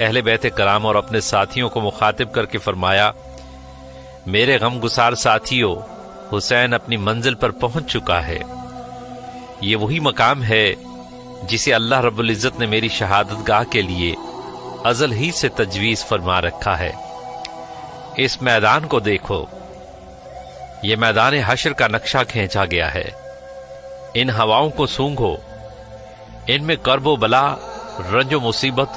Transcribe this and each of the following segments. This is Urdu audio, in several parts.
اہل بیت کرام اور اپنے ساتھیوں کو مخاطب کر کے فرمایا، میرے غم گسار ساتھیوں، حسین اپنی منزل پر پہنچ چکا ہے۔ یہ وہی مقام ہے جسے اللہ رب العزت نے میری شہادت گاہ کے لیے ازل ہی سے تجویز فرما رکھا ہے۔ اس میدان کو دیکھو، یہ میدان حشر کا نقشہ کھینچا گیا ہے۔ ان ہواؤں کو سونگھو، ان میں کرب و بلا، رنج و مصیبت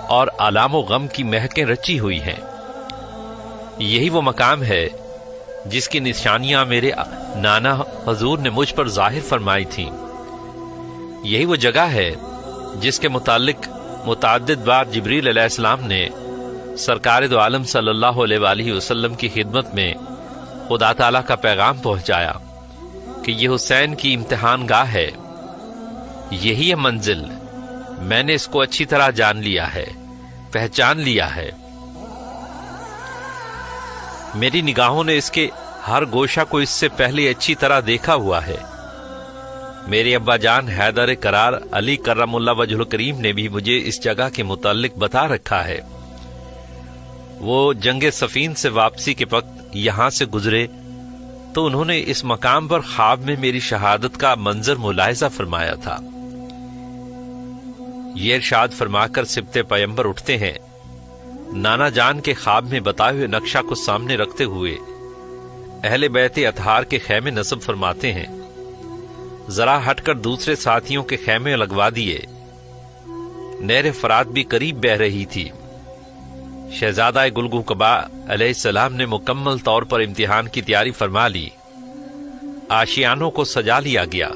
اور آلام و غم کی مہکیں رچی ہوئی ہیں۔ یہی وہ مقام ہے جس کی نشانیاں میرے نانا حضور نے مجھ پر ظاہر فرمائی تھیں۔ یہی وہ جگہ ہے جس کے متعلق متعدد بار جبریل علیہ السلام نے سرکار دو عالم صلی اللہ علیہ وآلہ وسلم کی خدمت میں خدا تعالیٰ کا پیغام پہنچایا کہ یہ حسین کی امتحان گاہ ہے، یہی ہے منزل۔ میں نے اس کو اچھی طرح جان لیا ہے، پہچان لیا ہے۔ میری نگاہوں نے اس کے ہر گوشہ کو اس سے پہلے اچھی طرح دیکھا ہوا ہے۔ میرے ابا جان حیدر کرار علی کرم اللہ وجہ الکریم نے بھی مجھے اس جگہ کے متعلق بتا رکھا ہے۔ وہ جنگ صفین سے واپسی کے وقت یہاں سے گزرے تو انہوں نے اس مقام پر خواب میں میری شہادت کا منظر ملاحظہ فرمایا تھا۔ یہ ارشاد فرما کر سبط پیمبر اٹھتے ہیں، نانا جان کے خواب میں بتائے ہوئے نقشہ کو سامنے رکھتے ہوئے اہل بیت اطہار کے خیمے نصب فرماتے ہیں۔ ذرا ہٹ کر دوسرے ساتھیوں کے خیمے لگوا دیے۔ نہر فرات بھی قریب بہ رہی تھی۔ شہزادہ گلگوں کبا علیہ السلام نے مکمل طور پر امتحان کی تیاری فرما لی۔ آشیانوں کو سجا لیا گیا،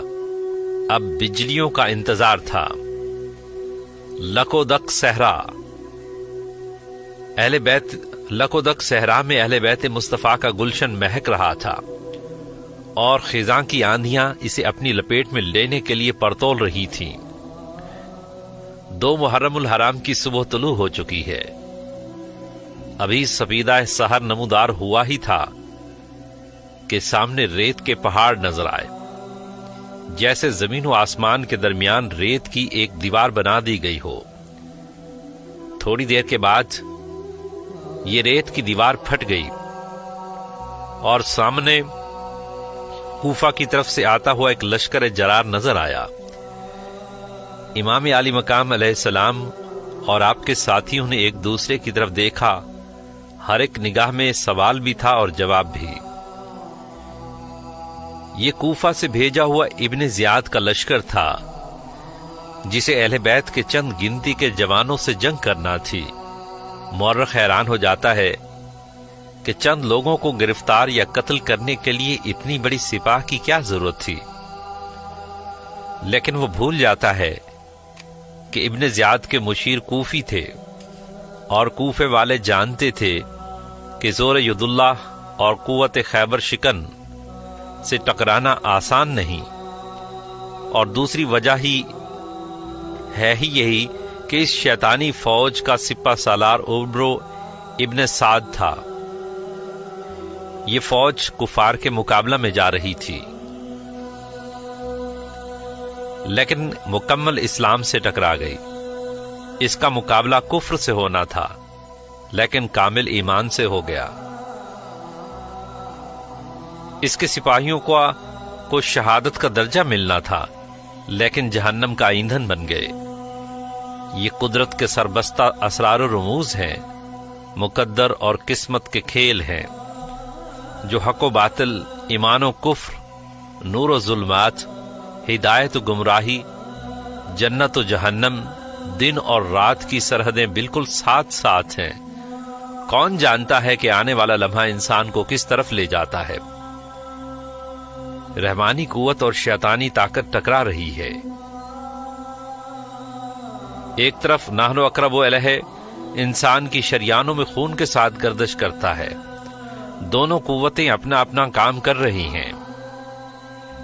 اب بجلیوں کا انتظار تھا۔ لکودک صحرا، اہل بیت لکودک صحرا میں اہل بیت مصطفیٰ کا گلشن مہک رہا تھا اور خزاں کی آندھیاں اسے اپنی لپیٹ میں لینے کے لیے پرتول رہی تھیں۔ 2 محرم الحرام کی صبح طلوع ہو چکی ہے۔ ابھی سپیدہ سحر نمودار ہوا ہی تھا کہ سامنے ریت کے پہاڑ نظر آئے، جیسے زمین و آسمان کے درمیان ریت کی ایک دیوار بنا دی گئی ہو۔ تھوڑی دیر کے بعد یہ ریت کی دیوار پھٹ گئی اور سامنے کوفہ کی طرف سے آتا ہوا ایک لشکر جرار نظر آیا۔ امام علی مقام علیہ السلام اور آپ کے ساتھیوں نے ایک دوسرے کی طرف دیکھا، ہر ایک نگاہ میں سوال بھی تھا اور جواب بھی۔ یہ کوفہ سے بھیجا ہوا ابن زیاد کا لشکر تھا جسے اہل بیت کے چند گنتی کے جوانوں سے جنگ کرنا تھی۔ مورخ حیران ہو جاتا ہے کہ چند لوگوں کو گرفتار یا قتل کرنے کے لیے اتنی بڑی سپاہ کی کیا ضرورت تھی، لیکن وہ بھول جاتا ہے کہ ابن زیاد کے مشیر کوفی تھے اور کوفے والے جانتے تھے کہ زور ید اللہ اور قوت خیبر شکن سے ٹکرانا آسان نہیں، اور دوسری وجہ ہی یہی کہ اس شیطانی فوج کا سپہ سالار عمرو ابن سعد تھا۔ یہ فوج کفار کے مقابلہ میں جا رہی تھی، لیکن مکمل اسلام سے ٹکرا گئی۔ اس کا مقابلہ کفر سے ہونا تھا، لیکن کامل ایمان سے ہو گیا۔ اس کے سپاہیوں کو شہادت کا درجہ ملنا تھا، لیکن جہنم کا ایندھن بن گئے۔ یہ قدرت کے سربستہ اسرار و رموز ہیں، مقدر اور قسمت کے کھیل ہیں، جو حق و باطل، ایمان و کفر، نور و ظلمات، ہدایت و گمراہی، جنت و جہنم، دن اور رات کی سرحدیں بالکل ساتھ ساتھ ہیں۔ کون جانتا ہے کہ آنے والا لمحہ انسان کو کس طرف لے جاتا ہے؟ رحمانی قوت اور شیطانی طاقت ٹکرا رہی ہے۔ ایک طرف نحن اقرب الیہ انسان کی شریانوں میں خون کے ساتھ گردش کرتا ہے، دونوں قوتیں اپنا اپنا کام کر رہی ہیں۔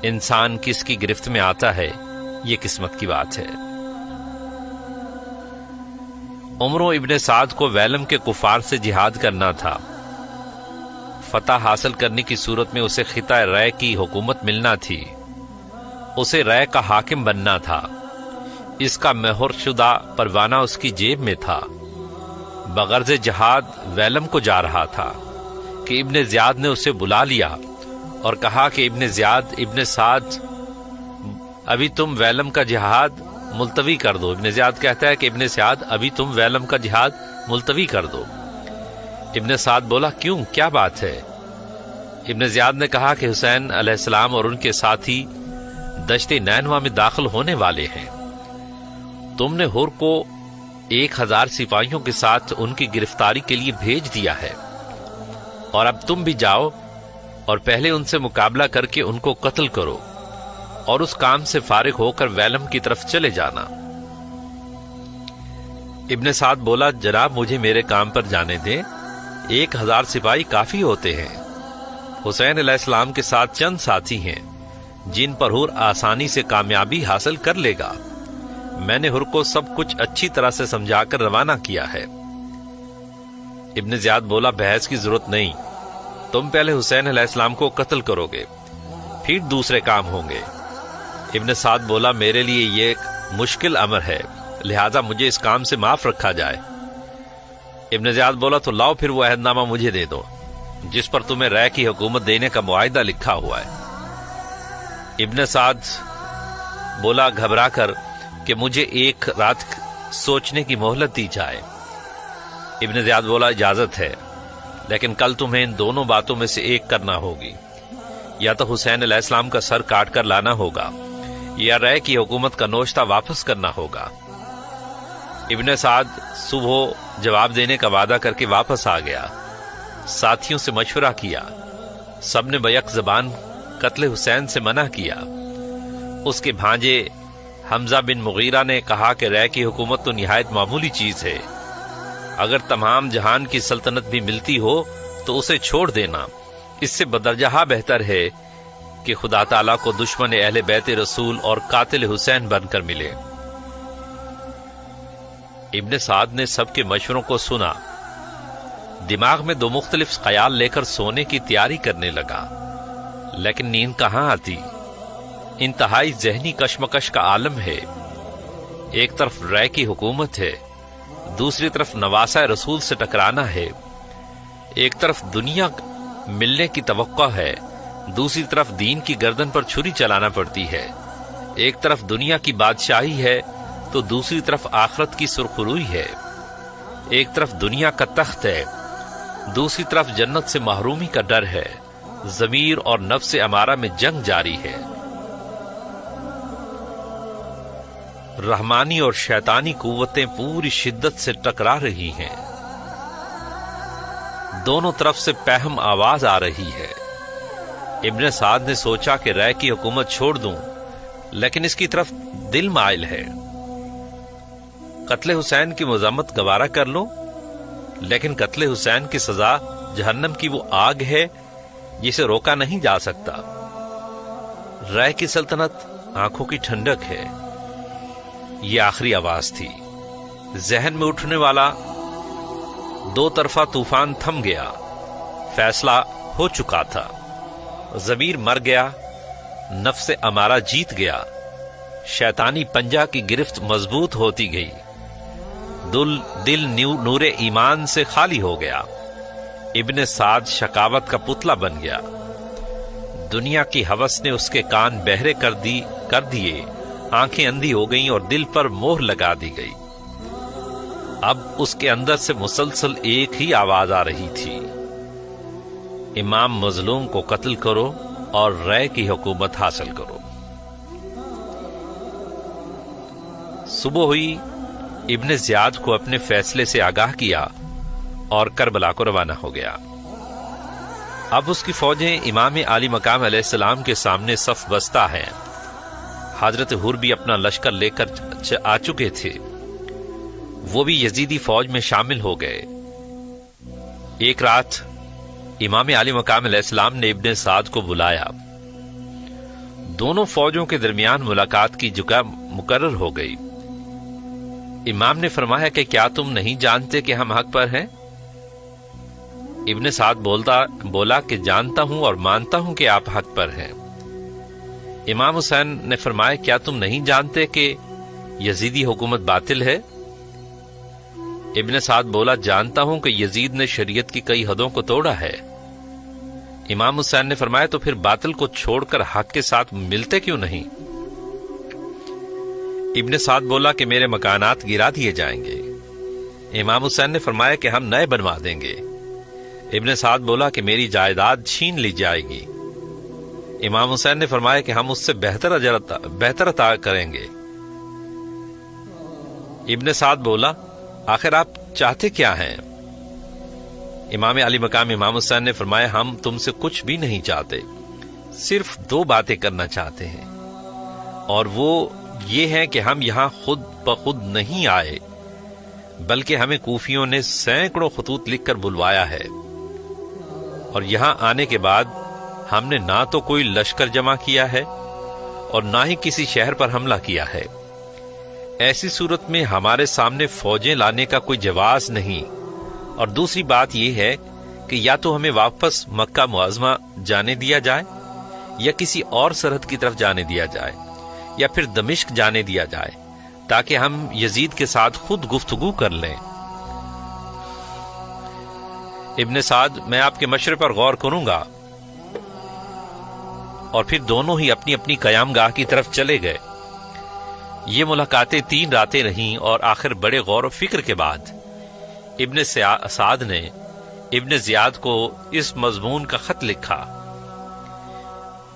انسان کس کی گرفت میں آتا ہے، یہ قسمت کی بات ہے۔ عمرو ابن سعد کو ویلم کے کفار سے جہاد کرنا تھا۔ فتح حاصل کرنے کی صورت میں اسے خطہ رے کی حکومت ملنا تھی، اسے رے کا حاکم بننا تھا۔ اس کا مہر شدہ پروانہ اس کی جیب میں تھا۔ بغرض جہاد ویلم کو جا رہا تھا کہ ابن زیاد نے اسے بلا لیا اور کہا کہ ابن زیاد ابن سعد ابھی تم ویلم کا جہاد ملتوی کر دو۔ ابن زیاد کہتا ہے کہ ابن سعد ابھی تم ویلم کا جہاد ملتوی کر دو۔ ابن سعد بولا کیوں، کیا بات ہے؟ ابن زیاد نے کہا کہ حسین علیہ السلام اور ان کے ساتھی دشت نینوا میں داخل ہونے والے ہیں۔ تم نے ہر کو 1000 سپاہیوں کے ساتھ ان کی گرفتاری کے لیے بھیج دیا ہے، اور اب تم بھی جاؤ اور پہلے ان سے مقابلہ کر کے ان کو قتل کرو اور اس کام سے فارغ ہو کر ویلم کی طرف چلے جانا۔ ابن سعد بولا جناب مجھے میرے کام پر جانے دیں، 1000 سپاہی کافی ہوتے ہیں۔ حسین علیہ السلام کے ساتھ چند ساتھی ہیں جن پر ہر آسانی سے کامیابی حاصل کر لے گا۔ میں نے ہر کو سب کچھ اچھی طرح سے سمجھا کر روانہ کیا ہے۔ ابن زیاد بولا بحث کی ضرورت نہیں، تم پہلے حسین علیہ السلام کو قتل کرو گے، پھر دوسرے کام ہوں گے۔ ابن سعد بولا میرے لیے یہ ایک مشکل امر ہے، لہذا مجھے اس کام سے معاف رکھا جائے۔ ابن زیاد بولا تو لاؤ پھر وہ عہد نامہ مجھے دے دو جس پر تمہیں رائے کی حکومت دینے کا معاہدہ لکھا ہوا ہے۔ ابن سعد بولا گھبرا کر کہ مجھے ایک رات سوچنے کی مہلت دی جائے۔ ابن زیاد بولا اجازت ہے، لیکن کل تمہیں ان دونوں باتوں میں سے ایک کرنا ہوگی، یا تو حسین علیہ السلام کا سر کاٹ کر لانا ہوگا یا رائے کی حکومت کا نوشتہ واپس کرنا ہوگا۔ ابن سعد صبح جواب دینے کا وعدہ کر کے واپس آ گیا۔ ساتھیوں سے مشورہ کیا، سب نے بیک زبان قتل حسین سے منع کیا۔ اس کے بھانجے حمزہ بن مغیرہ نے کہا کہ رائے کی حکومت تو نہایت معمولی چیز ہے، اگر تمام جہان کی سلطنت بھی ملتی ہو تو اسے چھوڑ دینا اس سے بدرجہ بہتر ہے کہ خدا تعالیٰ کو دشمن اہل بیت رسول اور قاتل حسین بن کر ملے۔ ابن سعد نے سب کے مشوروں کو سنا، دماغ میں 2 مختلف خیال لے کر سونے کی تیاری کرنے لگا، لیکن نیند کہاں آتی؟ انتہائی ذہنی کشمکش کا عالم ہے۔ ایک طرف رائے کی حکومت ہے، دوسری طرف نواسہ رسول سے ٹکرانا ہے۔ ایک طرف دنیا ملنے کی توقع ہے، دوسری طرف دین کی گردن پر چھری چلانا پڑتی ہے۔ ایک طرف دنیا کی بادشاہی ہے تو دوسری طرف آخرت کی سرخروئی ہے۔ ایک طرف دنیا کا تخت ہے، دوسری طرف جنت سے محرومی کا ڈر ہے۔ ضمیر اور نفس امارہ میں جنگ جاری ہے۔ رحمانی اور شیطانی قوتیں پوری شدت سے ٹکرا رہی ہیں، دونوں طرف سے پہم آواز آ رہی ہے۔ ابن سعد نے سوچا کہ رائے کی حکومت چھوڑ دوں، لیکن اس کی طرف دل مائل ہے۔ قتل حسین کی مذمت گوارا کر لوں، لیکن قتل حسین کی سزا جہنم کی وہ آگ ہے جسے روکا نہیں جا سکتا۔ رائے کی سلطنت آنکھوں کی ٹھنڈک ہے۔ یہ آخری آواز تھی۔ ذہن میں اٹھنے والا 2 طرفہ طوفان تھم گیا، فیصلہ ہو چکا تھا۔ ضمیر مر گیا، نفس امارہ جیت گیا، شیطانی پنجہ کی گرفت مضبوط ہوتی گئی، دل نور ایمان سے خالی ہو گیا۔ ابن سعد شقاوت کا پتلا بن گیا۔ دنیا کی ہوس نے اس کے کان بہرے کر دیے، آنکھیں اندھی ہو گئیں اور دل پر مہر لگا دی گئی۔ اب اس کے اندر سے مسلسل ایک ہی آواز آ رہی تھی، امام مظلوم کو قتل کرو اور رائے کی حکومت حاصل کرو۔ صبح ہوئی، ابن زیاد کو اپنے فیصلے سے آگاہ کیا اور کربلا کو روانہ ہو گیا۔ اب اس کی فوجیں امام عالی مقام علیہ السلام کے سامنے صف بستہ ہیں۔ حضرت حر بھی اپنا لشکر لے کر آ چکے تھے، وہ بھی یزیدی فوج میں شامل ہو گئے۔ ایک رات امام عالی مقام علیہ السلام نے ابن سعد کو بلایا۔ دونوں فوجوں کے درمیان ملاقات کی جگہ مقرر ہو گئی۔ امام نے فرمایا کہ کیا تم نہیں جانتے کہ ہم حق پر ہیں؟ ابن سعد بولا کہ جانتا ہوں اور مانتا ہوں کہ آپ حق پر ہیں۔ امام حسین نے فرمایا کیا تم نہیں جانتے کہ یزیدی حکومت باطل ہے؟ ابن سعد بولا جانتا ہوں کہ یزید نے شریعت کی کئی حدوں کو توڑا ہے۔ امام حسین نے فرمایا تو پھر باطل کو چھوڑ کر حق کے ساتھ ملتے کیوں نہیں؟ ابن سعد بولا کہ میرے مکانات گرا دیے جائیں گے۔ امام حسین نے فرمایا کہ ہم نئے بنوا دیں گے۔ ابن سعد بولا کہ میری جائیداد چھین لی جائے گی۔ امام حسین نے فرمایا کہ ہم اس سے بہتر عطا کریں گے۔ ابن سعد بولا آخر آپ چاہتے کیا ہیں؟ امام علی مقام امام حسین نے فرمایا ہم تم سے کچھ بھی نہیں چاہتے، صرف دو باتیں کرنا چاہتے ہیں، اور وہ یہ ہے کہ ہم یہاں خود بخود نہیں آئے بلکہ ہمیں کوفیوں نے سینکڑوں خطوط لکھ کر بلوایا ہے، اور یہاں آنے کے بعد ہم نے نہ تو کوئی لشکر جمع کیا ہے اور نہ ہی کسی شہر پر حملہ کیا ہے۔ ایسی صورت میں ہمارے سامنے فوجیں لانے کا کوئی جواز نہیں، اور دوسری بات یہ ہے کہ یا تو ہمیں واپس مکہ معظمہ جانے دیا جائے یا کسی اور سرحد کی طرف جانے دیا جائے یا پھر دمشق جانے دیا جائے تاکہ ہم یزید کے ساتھ خود گفتگو کر لیں۔ ابن سعد میں آپ کے مشورے پر غور کروں گا، اور پھر دونوں ہی اپنی اپنی قیام گاہ کی طرف چلے گئے۔ یہ ملاقاتیں 3 راتیں رہیں، اور آخر بڑے غور و فکر کے بعد ابن سعد نے ابن زیاد کو اس مضمون کا خط لکھا: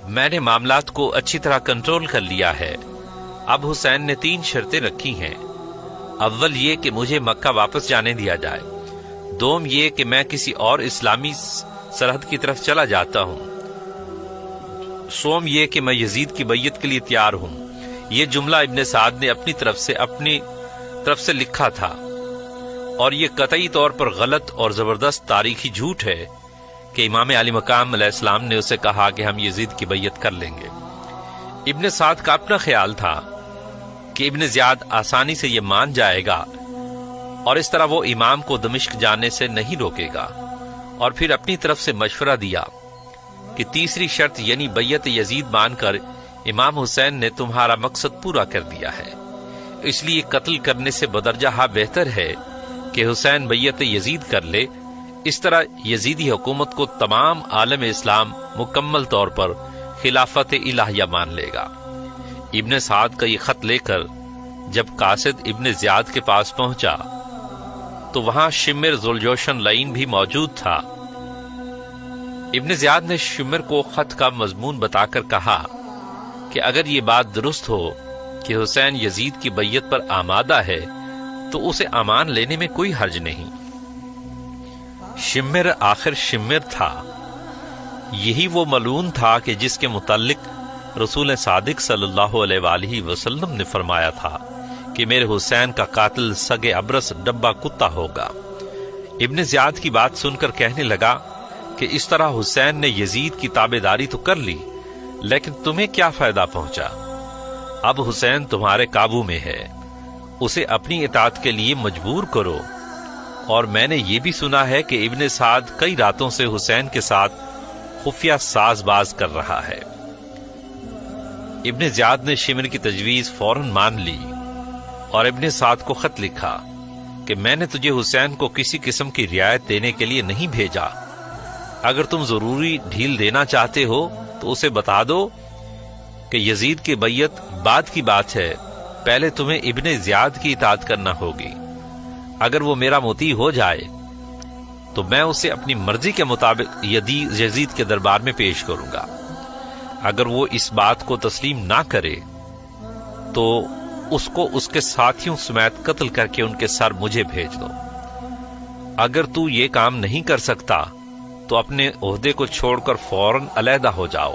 میں نے معاملات کو اچھی طرح کنٹرول کر لیا ہے۔ اب حسین نے 3 شرطیں رکھی ہیں۔ اول یہ کہ مجھے مکہ واپس جانے دیا جائے، دوم یہ کہ میں کسی اور اسلامی سرحد کی طرف چلا جاتا ہوں، سوم یہ کہ میں یزید کی بیعت کے لیے تیار ہوں۔ یہ جملہ ابن سعد نے اپنی طرف سے لکھا تھا، اور یہ قطعی طور پر غلط اور زبردست تاریخی جھوٹ ہے کہ امام علی مقام علیہ السلام نے اسے کہا کہ ہم یزید کی بیعت کر لیں گے۔ ابن سعد کا اپنا خیال تھا کہ ابن زیاد آسانی سے یہ مان جائے گا، اور اس طرح وہ امام کو دمشق جانے سے نہیں روکے گا، اور پھر اپنی طرف سے مشورہ دیا کہ تیسری شرط یعنی بیعت یزید مان کر امام حسین نے تمہارا مقصد پورا کر دیا ہے، اس لیے قتل کرنے سے بدرجہ بہتر ہے کہ حسین بیعت یزید کر لے۔ اس طرح یزیدی حکومت کو تمام عالم اسلام مکمل طور پر خلافت الہیہ مان لے گا۔ ابن سعد کا یہ خط لے کر جب قاصد ابن زیاد کے پاس پہنچا تو وہاں شمر ذوالجوشن لعین بھی موجود تھا۔ ابن زیاد نے شمر کو خط کا مضمون بتا کر کہا کہ اگر یہ بات درست ہو کہ حسین یزید کی بیعت پر آمادہ ہے تو اسے امان لینے میں کوئی حرج نہیں۔ شمر آخر شمر تھا، یہی وہ ملعون تھا کہ جس کے متعلق رسول صادق صلی اللہ علیہ وآلہ وسلم نے فرمایا تھا کہ میرے حسین کا قاتل سگے ابرس ڈبہ کتا ہوگا۔ ابن زیاد کی بات سن کر کہنے لگا کہ اس طرح حسین نے یزید کی تابعداری تو کر لی، لیکن تمہیں کیا فائدہ پہنچا؟ اب حسین تمہارے قابو میں ہے، اسے اپنی اطاعت کے لیے مجبور کرو۔ اور میں نے یہ بھی سنا ہے کہ ابن سعد کئی راتوں سے حسین کے ساتھ خفیہ ساز باز کر رہا ہے۔ ابن زیاد نے شمر کی تجویز فوراً مان لی اور ابن سعد کو خط لکھا کہ میں نے تجھے حسین کو کسی قسم کی رعایت دینے کے لیے نہیں بھیجا، اگر تم ضروری ڈھیل دینا چاہتے ہو تو اسے بتا دو کہ یزید کی بیعت بعد کی بات ہے، پہلے تمہیں ابن زیاد کی اطاعت کرنا ہوگی۔ اگر وہ میرا مطیع ہو جائے تو میں اسے اپنی مرضی کے مطابق یزید کے دربار میں پیش کروں گا، اگر وہ اس بات کو تسلیم نہ کرے تو اس کو اس کے ساتھیوں سمیت قتل کر کے ان کے سر مجھے بھیج دو۔ اگر تو یہ کام نہیں کر سکتا تو اپنے عہدے کو چھوڑ کر فوراً علیحدہ ہو جاؤ،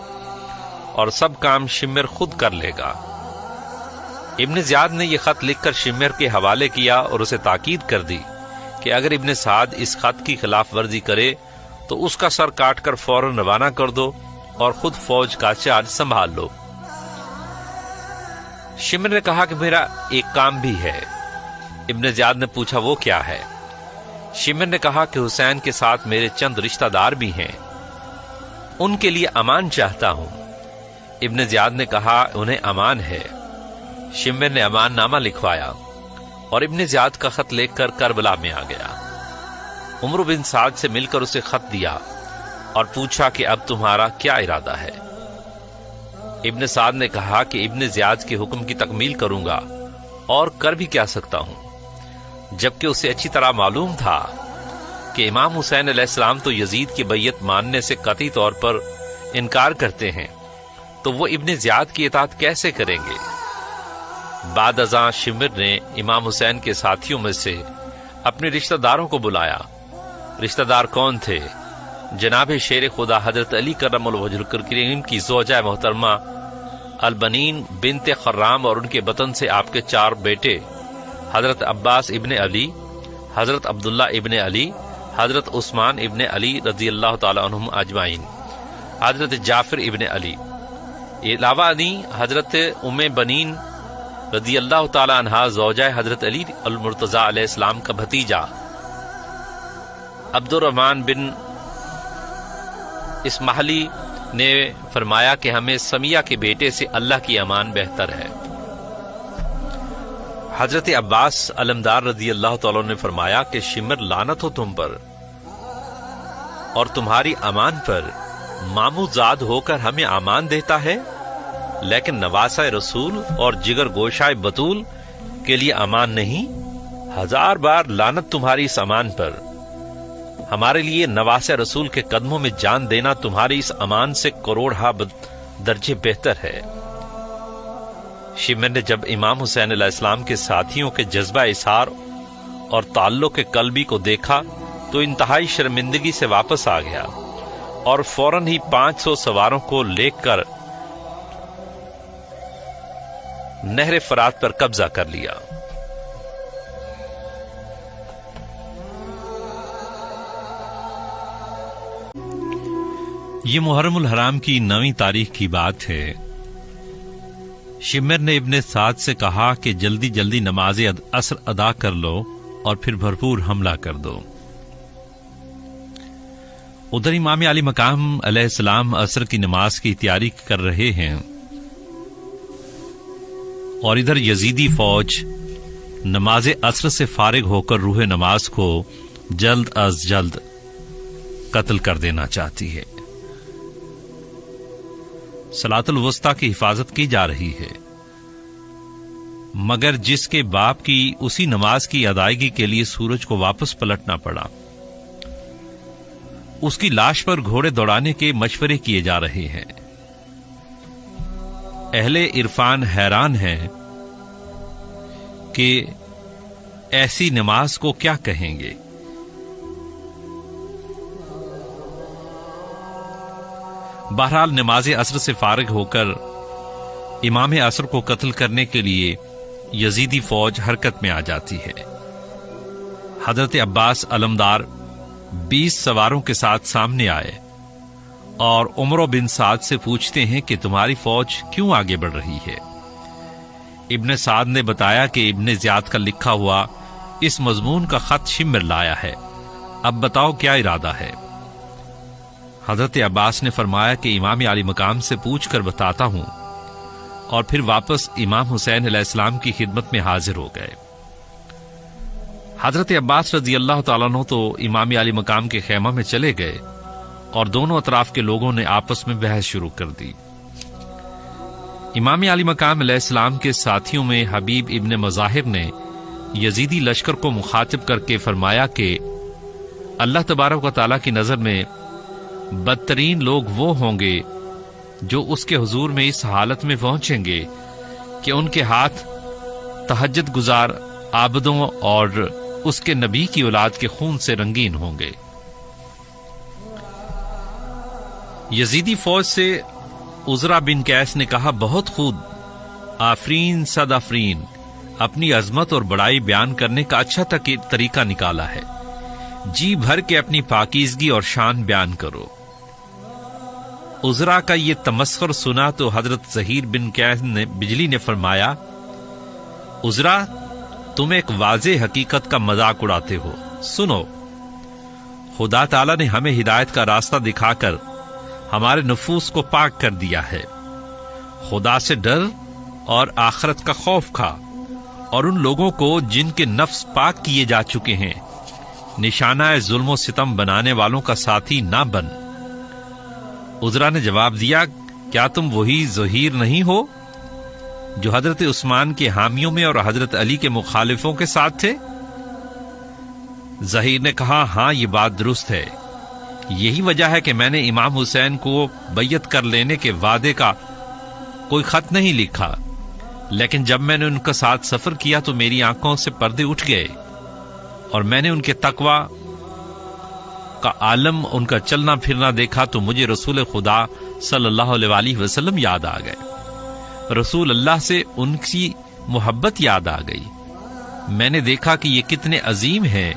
اور سب کام شمر خود کر لے گا۔ ابن زیاد نے یہ خط لکھ کر شمر کے حوالے کیا اور اسے تاکید کر دی کہ اگر ابن سعد اس خط کی خلاف ورزی کرے تو اس کا سر کاٹ کر فوراً روانہ کر دو اور خود فوج کا چارج سنبھال لو۔ شمر نے کہا کہ میرا ایک کام بھی ہے۔ ابن زیاد نے پوچھا وہ کیا ہے؟ شمر نے کہا کہ حسین کے ساتھ میرے چند رشتہ دار بھی ہیں، ان کے لیے امان چاہتا ہوں۔ ابن زیاد نے کہا انہیں امان ہے۔ شمر نے امان نامہ لکھوایا اور ابن زیاد کا خط لے کر کربلا میں آ گیا۔ عمرو بن سعد سے مل کر اسے خط دیا اور پوچھا کہ اب تمہارا کیا ارادہ ہے؟ ابن سعد نے کہا کہ ابن زیاد کے حکم کی تکمیل کروں گا، اور کر بھی کیا سکتا ہوں، جبکہ اسے اچھی طرح معلوم تھا کہ امام حسین علیہ السلام تو یزید کی بیعت ماننے سے قطعی طور پر انکار کرتے ہیں، تو وہ ابن زیاد کی اطاعت کیسے کریں گے؟ بعد ازاں شمر نے امام حسین کے ساتھیوں میں سے اپنے رشتہ داروں کو بلایا۔ رشتہ دار کون تھے؟ جناب شیر خدا حضرت علی کرم الوجہ الکریم کی زوجہ محترمہ البنین بنت خرام اور ان کے بطن سے آپ کے 4 بیٹے حضرت عباس ابن علی، حضرت عبداللہ ابن علی، حضرت عثمان ابن علی رضی اللہ تعالی عنہم اجمعین، حضرت جعفر ابن علی، علاوہ انی حضرت ام بنین رضی اللہ تعالی عنہا زوجہ حضرت علی المرتضی علیہ السلام کا بھتیجا عبد الرحمن بن اسماعیلی نے فرمایا کہ ہمیں سمیہ کے بیٹے سے اللہ کی امان بہتر ہے۔ حضرت عباس علمدار رضی اللہ تعالیٰ نے فرمایا کہ شمر لعنت ہو تم پر اور تمہاری امان پر، مامو زاد ہو کر ہمیں امان دیتا ہے، لیکن نواسہ رسول اور جگر گوشہ بطول کے لیے امان نہیں۔ 1000 بار لعنت تمہاری اس امان پر، ہمارے لیے نواسہ رسول کے قدموں میں جان دینا تمہاری اس امان سے کروڑہا درجے بہتر ہے۔ شمر نے جب امام حسین علیہ السلام کے ساتھیوں کے جذبہ اظہار اور تعلق قلبی کو دیکھا تو انتہائی شرمندگی سے واپس آ گیا اور فوراً ہی 500 سواروں کو لے کر نہر فرات پر قبضہ کر لیا۔ یہ محرم الحرام کی 9ویں تاریخ کی بات ہے۔ شمر نے ابن سعد سے کہا کہ جلدی جلدی نماز عصر ادا کر لو اور پھر بھرپور حملہ کر دو۔ ادھر امام علی مقام علیہ السلام عصر کی نماز کی تیاری کر رہے ہیں اور ادھر یزیدی فوج نماز عصر سے فارغ ہو کر روح نماز کو جلد از جلد قتل کر دینا چاہتی ہے۔ صلاۃ الوسطی کی حفاظت کی جا رہی ہے، مگر جس کے باپ کی اسی نماز کی ادائیگی کے لیے سورج کو واپس پلٹنا پڑا، اس کی لاش پر گھوڑے دوڑانے کے مشورے کیے جا رہے ہیں۔ اہل عرفان حیران ہیں کہ ایسی نماز کو کیا کہیں گے۔ بہرحال نماز عصر سے فارغ ہو کر امام عصر کو قتل کرنے کے لیے یزیدی فوج حرکت میں آ جاتی ہے۔ حضرت عباس علمدار 20 سواروں کے ساتھ سامنے آئے اور عمرو بن سعد سے پوچھتے ہیں کہ تمہاری فوج کیوں آگے بڑھ رہی ہے؟ ابن سعد نے بتایا کہ ابن زیاد کا لکھا ہوا اس مضمون کا خط شمر لایا ہے، اب بتاؤ کیا ارادہ ہے؟ حضرت عباس نے فرمایا کہ امام علی مقام سے پوچھ کر بتاتا ہوں، اور پھر واپس امام حسین علیہ السلام کی خدمت میں حاضر ہو گئے۔ حضرت عباس رضی اللہ تعالیٰ عنہ تو امام علی مقام کے خیمہ میں چلے گئے اور دونوں اطراف کے لوگوں نے آپس میں بحث شروع کر دی۔ امام علی مقام علیہ السلام کے ساتھیوں میں حبیب ابن مظاہر نے یزیدی لشکر کو مخاطب کر کے فرمایا کہ اللہ تبارک و تعالیٰ کی نظر میں بدترین لوگ وہ ہوں گے جو اس کے حضور میں اس حالت میں پہنچیں گے کہ ان کے ہاتھ تہجد گزار عابدوں اور اس کے نبی کی اولاد کے خون سے رنگین ہوں گے۔ یزیدی فوج سے عزرا بن قیس نے کہا، بہت خود، آفرین صد آفرین، اپنی عظمت اور بڑائی بیان کرنے کا اچھا طریقہ نکالا ہے، جی بھر کے اپنی پاکیزگی اور شان بیان کرو۔ عزرا کا یہ تمسخر سنا تو حضرت زہیر بن قیس نے بجلی نے فرمایا، عزرا تم ایک واضح حقیقت کا مذاق اڑاتے ہو، سنو، خدا تعالیٰ نے ہمیں ہدایت کا راستہ دکھا کر ہمارے نفوس کو پاک کر دیا ہے۔ خدا سے ڈر اور آخرت کا خوف کھا اور ان لوگوں کو جن کے نفس پاک کیے جا چکے ہیں نشانہ ظلم و ستم بنانے والوں کا ساتھی نہ بن۔ عذرا نے جواب دیا، کیا تم وہی زہیر نہیں ہو جو حضرت عثمان کے حامیوں میں اور حضرت علی کے مخالفوں کے ساتھ تھے؟ ظہیر نے کہا، ہاں یہ بات درست ہے، یہی وجہ ہے کہ میں نے امام حسین کو بیعت کر لینے کے وعدے کا کوئی خط نہیں لکھا، لیکن جب میں نے ان کا ساتھ سفر کیا تو میری آنکھوں سے پردے اٹھ گئے اور میں نے ان کے تقوی کا عالم، ان کا چلنا پھرنا دیکھا تو مجھے رسول خدا صلی اللہ علیہ وآلہ وسلم یاد آ گئے، رسول اللہ سے ان کی محبت یاد آ گئی۔ میں نے دیکھا کہ یہ کتنے عظیم ہیں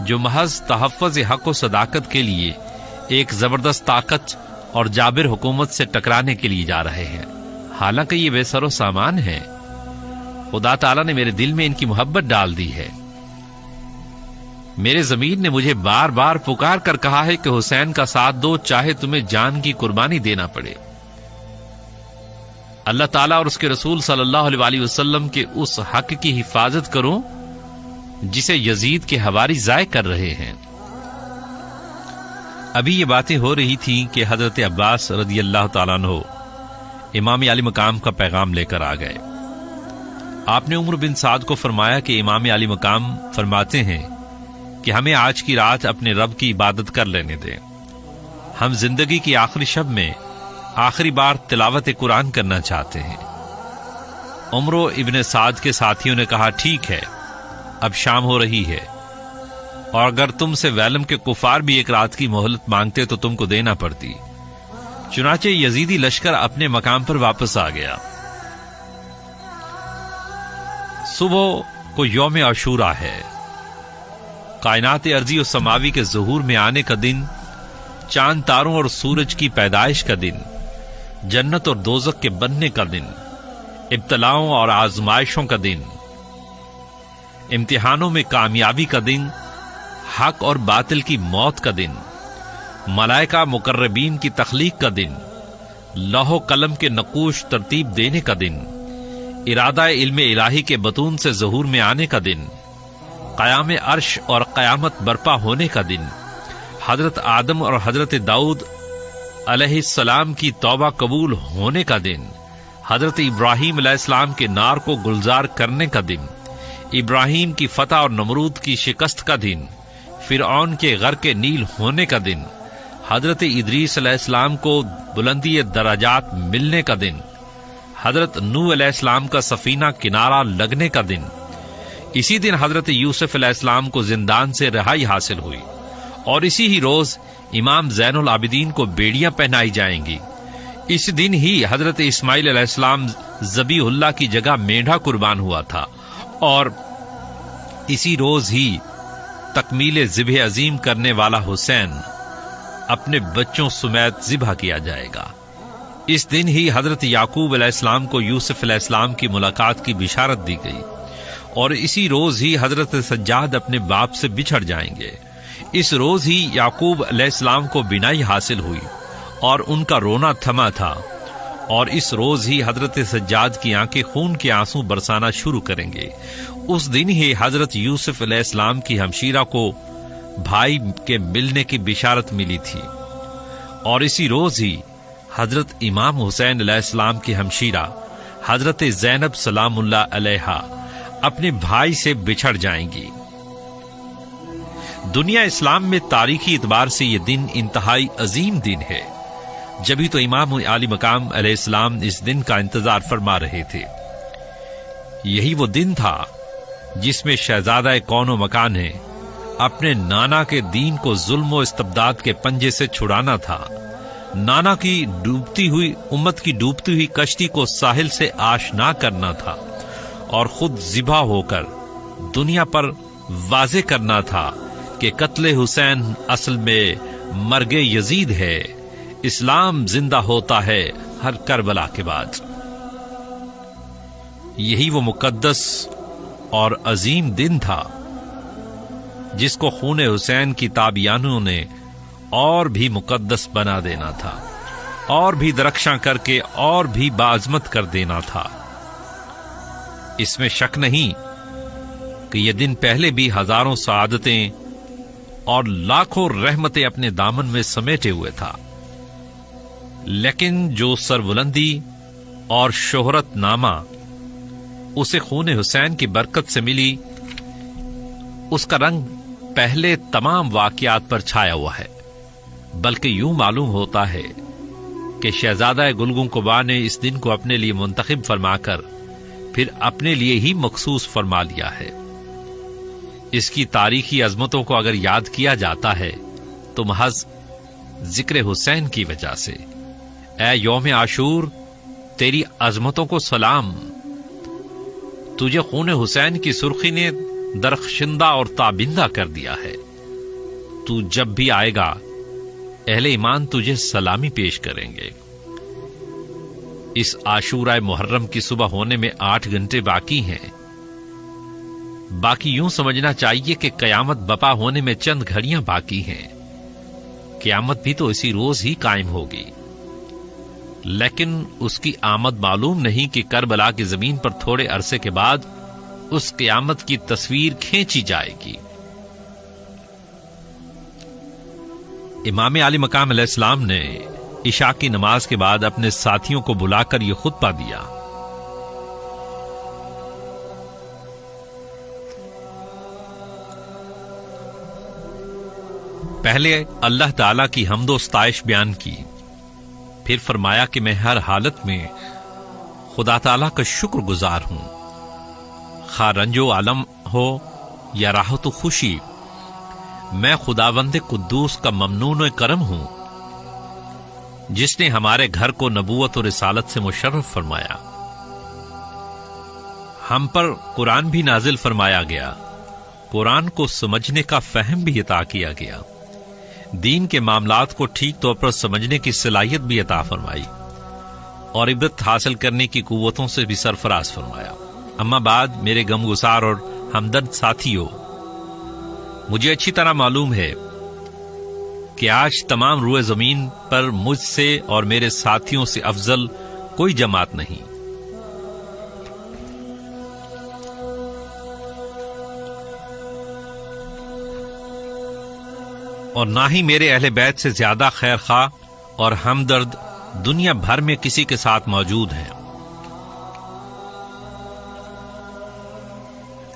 جو محض تحفظ حق و صداقت کے لیے ایک زبردست طاقت اور جابر حکومت سے ٹکرانے کے لیے جا رہے ہیں، حالانکہ یہ بے سر و سامان ہیں۔ خدا تعالیٰ نے میرے دل میں ان کی محبت ڈال دی ہے۔ میرے ضمیر نے مجھے بار بار پکار کر کہا ہے کہ حسین کا ساتھ دو، چاہے تمہیں جان کی قربانی دینا پڑے۔ اللہ تعالیٰ اور اس کے رسول صلی اللہ علیہ وآلہ وسلم کے اس حق کی حفاظت کرو جسے یزید کے حواری ضائع کر رہے ہیں۔ ابھی یہ باتیں ہو رہی تھیں کہ حضرت عباس رضی اللہ تعالیٰ عنہ امام علی مقام کا پیغام لے کر آ گئے۔ آپ نے عمر بن سعد کو فرمایا کہ امام علی مقام فرماتے ہیں کہ ہمیں آج کی رات اپنے رب کی عبادت کر لینے دیں، ہم زندگی کی آخری شب میں آخری بار تلاوت قرآن کرنا چاہتے ہیں۔ عمر ابن سعد کے ساتھیوں نے کہا، ٹھیک ہے، اب شام ہو رہی ہے، اور اگر تم سے ویلم کے کفار بھی ایک رات کی مہلت مانگتے تو تم کو دینا پڑتی۔ چنانچہ یزیدی لشکر اپنے مقام پر واپس آ گیا۔ صبح کو یوم عاشورہ ہے، کائنات ارضی و سماوی کے ظہور میں آنے کا دن، چاند تاروں اور سورج کی پیدائش کا دن، جنت اور دوزخ کے بننے کا دن، ابتلاؤں اور آزمائشوں کا دن، امتحانوں میں کامیابی کا دن، حق اور باطل کی موت کا دن، ملائکہ مقربین کی تخلیق کا دن، لوح و قلم کے نقوش ترتیب دینے کا دن، ارادہ علم الہی کے بطون سے ظہور میں آنے کا دن، قیام عرش اور قیامت برپا ہونے کا دن، حضرت آدم اور حضرت داؤد علیہ السلام کی توبہ قبول ہونے کا دن، حضرت ابراہیم علیہ السلام کے نار کو گلزار کرنے کا دن، ابراہیم کی فتح اور نمرود کی شکست کا دن، فرعون کے غرق نیل ہونے کا دن، حضرت ادریس علیہ السلام کو بلندی درجات ملنے کا دن، حضرت نوح علیہ السلام کا سفینہ کنارہ لگنے کا دن، اسی دن حضرت یوسف علیہ السلام کو زندان سے رہائی حاصل ہوئی، اور اسی ہی روز امام زین العابدین کو بیڑیاں پہنائی جائیں گی۔ اس دن ہی حضرت اسماعیل علیہ السلام ذبیح اللہ کی جگہ مینڈھا قربان ہوا تھا، اور اسی روز ہی تکمیل ذبح عظیم کرنے والا حسین اپنے بچوں سمیت ذبح کیا جائے گا۔ اس دن ہی حضرت یعقوب علیہ السلام کو یوسف علیہ السلام کی ملاقات کی بشارت دی گئی، اور اسی روز ہی حضرت سجاد اپنے باپ سے بچھڑ جائیں گے۔ اس روز ہی یعقوب علیہ السلام کو بینائی حاصل ہوئی اور ان کا رونا تھما تھا، اور اس روز ہی حضرت سجاد کی آنکھیں خون کے آنسو برسانا شروع کریں گے۔ اس دن ہی حضرت یوسف علیہ السلام کی ہمشیرہ کو بھائی کے ملنے کی بشارت ملی تھی، اور اسی روز ہی حضرت امام حسین علیہ السلام کی ہمشیرہ حضرت زینب سلام اللہ علیہا اپنے بھائی سے بچھڑ جائیں گی۔ دنیا اسلام میں تاریخی اعتبار سے یہ دن انتہائی عظیم دن ہے، جبھی تو امام علی مقام علیہ السلام اس دن کا انتظار فرما رہے تھے۔ یہی وہ دن تھا جس میں شہزادہ کون و مکان نے اپنے نانا کے دین کو ظلم و استبداد کے پنجے سے چھڑانا تھا، نانا کی ڈوبتی ہوئی امت کی ڈوبتی ہوئی کشتی کو ساحل سے آشنا کرنا تھا، اور خود ذبح ہو کر دنیا پر واضح کرنا تھا کہ قتل حسین اصل میں مرگ یزید ہے، اسلام زندہ ہوتا ہے ہر کربلا کے بعد۔ یہی وہ مقدس اور عظیم دن تھا جس کو خون حسین کی تابعیانوں نے اور بھی مقدس بنا دینا تھا، اور بھی درخشاں کر کے اور بھی باعظمت کر دینا تھا۔ اس میں شک نہیں کہ یہ دن پہلے بھی ہزاروں سعادتیں اور لاکھوں رحمتیں اپنے دامن میں سمیٹے ہوئے تھا، لیکن جو سربلندی اور شہرت نامہ اسے خون حسین کی برکت سے ملی، اس کا رنگ پہلے تمام واقعات پر چھایا ہوا ہے، بلکہ یوں معلوم ہوتا ہے کہ شہزادہ گلگوں قبا نے اس دن کو اپنے لیے منتخب فرما کر پھر اپنے لیے ہی مخصوص فرما لیا ہے۔ اس کی تاریخی عظمتوں کو اگر یاد کیا جاتا ہے تو محض ذکر حسین کی وجہ سے۔ اے یوم عاشور، تیری عظمتوں کو سلام، تجھے خون حسین کی سرخی نے درخشندہ اور تابندہ کر دیا ہے۔ تو جب بھی آئے گا اہل ایمان تجھے سلامی پیش کریں گے۔ اس عاشورہ محرم کی صبح ہونے میں 8 گھنٹے باقی ہیں۔ باقی یوں سمجھنا چاہیے کہ قیامت بپا ہونے میں چند گھڑیاں باقی ہیں۔ قیامت بھی تو اسی روز ہی قائم ہوگی، لیکن اس کی آمد معلوم نہیں کہ کربلا کی زمین پر تھوڑے عرصے کے بعد اس قیامت کی تصویر کھینچی جائے گی۔ امام علی مقام علیہ السلام نے عشاء کی نماز کے بعد اپنے ساتھیوں کو بلا کر یہ خطبہ دیا۔ پہلے اللہ تعالی کی حمد و ستائش بیان کی، پھر فرمایا کہ میں ہر حالت میں خدا تعالی کا شکر گزار ہوں، خواہ رنج و عالم ہو یا راحت و خوشی، میں خداوند قدوس کا ممنون و کرم ہوں جس نے ہمارے گھر کو نبوت اور رسالت سے مشرف فرمایا۔ ہم پر قرآن بھی نازل فرمایا گیا، قرآن کو سمجھنے کا فہم بھی عطا کیا گیا، دین کے معاملات کو ٹھیک طور پر سمجھنے کی صلاحیت بھی عطا فرمائی، اور عبرت حاصل کرنے کی قوتوں سے بھی سرفراز فرمایا۔ اما بعد میرے غمگسار اور ہمدرد ساتھیوں، مجھے اچھی طرح معلوم ہے کہ آج تمام روئے زمین پر مجھ سے اور میرے ساتھیوں سے افضل کوئی جماعت نہیں، اور نہ ہی میرے اہل بیت سے زیادہ خیر خواہ اور ہمدرد دنیا بھر میں کسی کے ساتھ موجود ہیں۔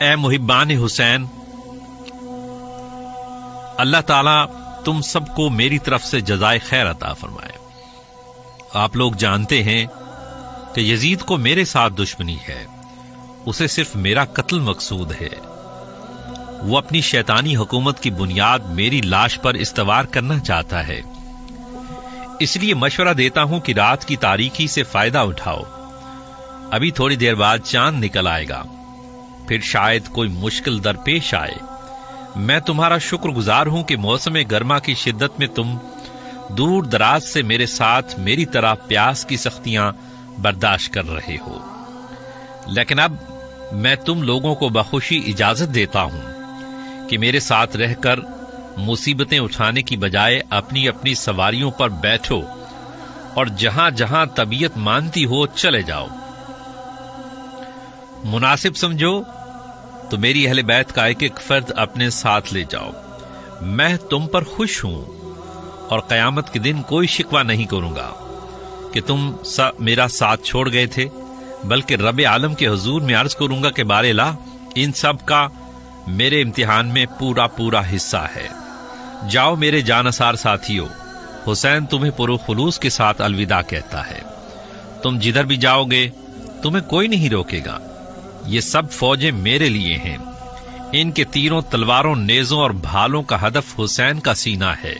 اے محبان حسین، اللہ تعالیٰ تم سب کو میری طرف سے جزائے خیر عطا فرمائے۔ آپ لوگ جانتے ہیں کہ یزید کو میرے ساتھ دشمنی ہے، اسے صرف میرا قتل مقصود ہے۔ وہ اپنی شیطانی حکومت کی بنیاد میری لاش پر استوار کرنا چاہتا ہے، اس لیے مشورہ دیتا ہوں کہ رات کی تاریکی سے فائدہ اٹھاؤ۔ ابھی تھوڑی دیر بعد چاند نکل آئے گا، پھر شاید کوئی مشکل درپیش آئے۔ میں تمہارا شکر گزار ہوں کہ موسم گرما کی شدت میں تم دور دراز سے میرے ساتھ میری طرح پیاس کی سختیاں برداشت کر رہے ہو، لیکن اب میں تم لوگوں کو بخوشی اجازت دیتا ہوں کہ میرے ساتھ رہ کر مصیبتیں اٹھانے کی بجائے اپنی اپنی سواریوں پر بیٹھو اور جہاں جہاں طبیعت مانتی ہو چلے جاؤ۔ مناسب سمجھو تو میری اہل بیت کا ایک ایک فرد اپنے ساتھ لے جاؤ۔ میں تم پر خوش ہوں اور قیامت کے دن کوئی شکوہ نہیں کروں گا کہ تم میرا ساتھ چھوڑ گئے تھے، بلکہ رب عالم کے حضور میں عرض کروں گا کہ بار الہ ان سب کا میرے امتحان میں پورا پورا حصہ ہے۔ جاؤ میرے جانثار ساتھیوں، حسین تمہیں پرخلوص کے ساتھ الوداع کہتا ہے۔ تم جدھر بھی جاؤ گے تمہیں کوئی نہیں روکے گا۔ یہ سب فوجیں میرے لیے ہیں، ان کے تیروں تلواروں نیزوں اور بھالوں کا ہدف حسین کا سینہ ہے۔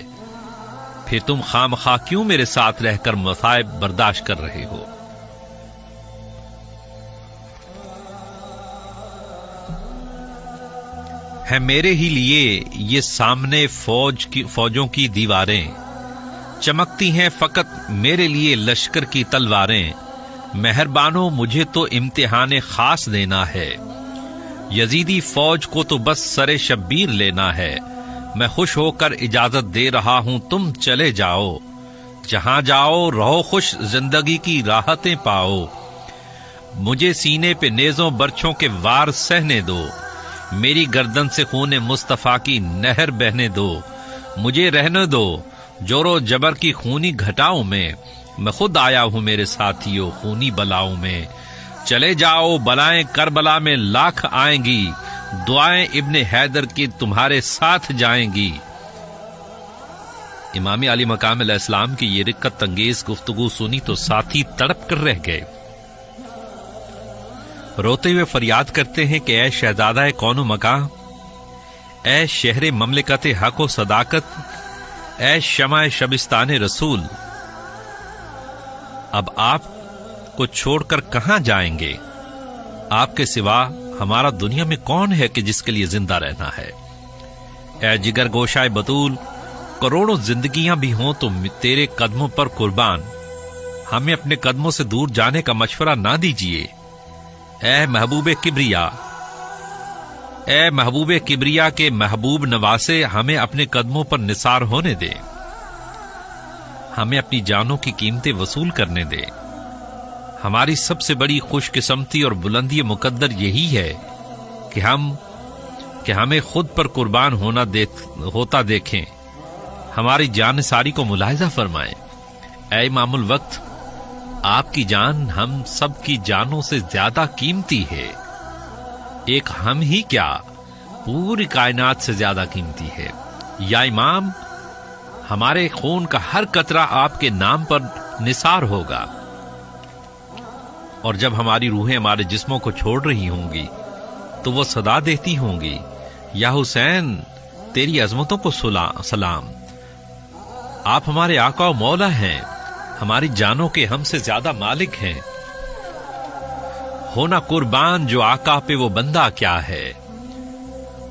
پھر تم خامخواہ کیوں میرے ساتھ رہ کر مصائب برداشت کر رہے ہو؟ ہے میرے ہی لیے یہ سامنے فوجوں کی دیواریں، چمکتی ہیں فقط میرے لیے لشکر کی تلواریں۔ مہربانو مجھے تو امتحان خاص دینا ہے، یزیدی فوج کو تو بس سر شبیر لینا ہے۔ میں خوش ہو کر اجازت دے رہا ہوں تم چلے جاؤ، جہاں جاؤ رہو خوش زندگی کی راحتیں پاؤ۔ مجھے سینے پہ نیزوں برچھوں کے وار سہنے دو، میری گردن سے خون مصطفیٰ کی نہر بہنے دو، مجھے رہنے دو جور و جبر کی خونی گھٹاؤں میں خود آیا ہوں میرے ساتھیوں خونی بلاؤں میں، چلے جاؤ بلائیں کربلا میں لاکھ آئیں گی، دعائیں ابن حیدر کی تمہارے ساتھ جائیں گی۔ امام علی مقام علیہ السلام کی یہ رقت انگیز گفتگو سنی تو ساتھی تڑپ کر رہ گئے، روتے ہوئے فریاد کرتے ہیں کہ اے شہزادہ کون و مکان، اے شہر مملکت حق و صداقت، اے شمع شبستان رسول، اب آپ کو چھوڑ کر کہاں جائیں گے؟ آپ کے سوا ہمارا دنیا میں کون ہے کہ جس کے لیے زندہ رہنا ہے؟ اے جگر گوشائے بطول، کروڑوں زندگیاں بھی ہوں تو تیرے قدموں پر قربان، ہمیں اپنے قدموں سے دور جانے کا مشورہ نہ دیجیے۔ اے محبوب کبریا، اے محبوب کبریا کے محبوب نواسے، ہمیں اپنے قدموں پر نثار ہونے دے، ہمیں اپنی جانوں کی قیمتیں وصول کرنے دے۔ ہماری سب سے بڑی خوش قسمتی اور بلندی مقدر یہی ہے کہ ہمیں خود پر قربان ہوتا دیکھیں، ہماری جان ساری کو ملاحظہ فرمائیں۔ اے امام الوقت، آپ کی جان ہم سب کی جانوں سے زیادہ قیمتی ہے، ایک ہم ہی کیا پوری کائنات سے زیادہ قیمتی ہے۔ یا امام، ہمارے خون کا ہر قطرہ آپ کے نام پر نثار ہوگا، اور جب ہماری روحیں ہمارے جسموں کو چھوڑ رہی ہوں گی تو وہ صدا دیتی ہوں گی، یا حسین تیری عظمتوں کو سلام، آپ ہمارے آقا و مولا ہیں، ہماری جانوں کے ہم سے زیادہ مالک ہیں، ہونا قربان جو آقا پہ وہ بندہ کیا ہے۔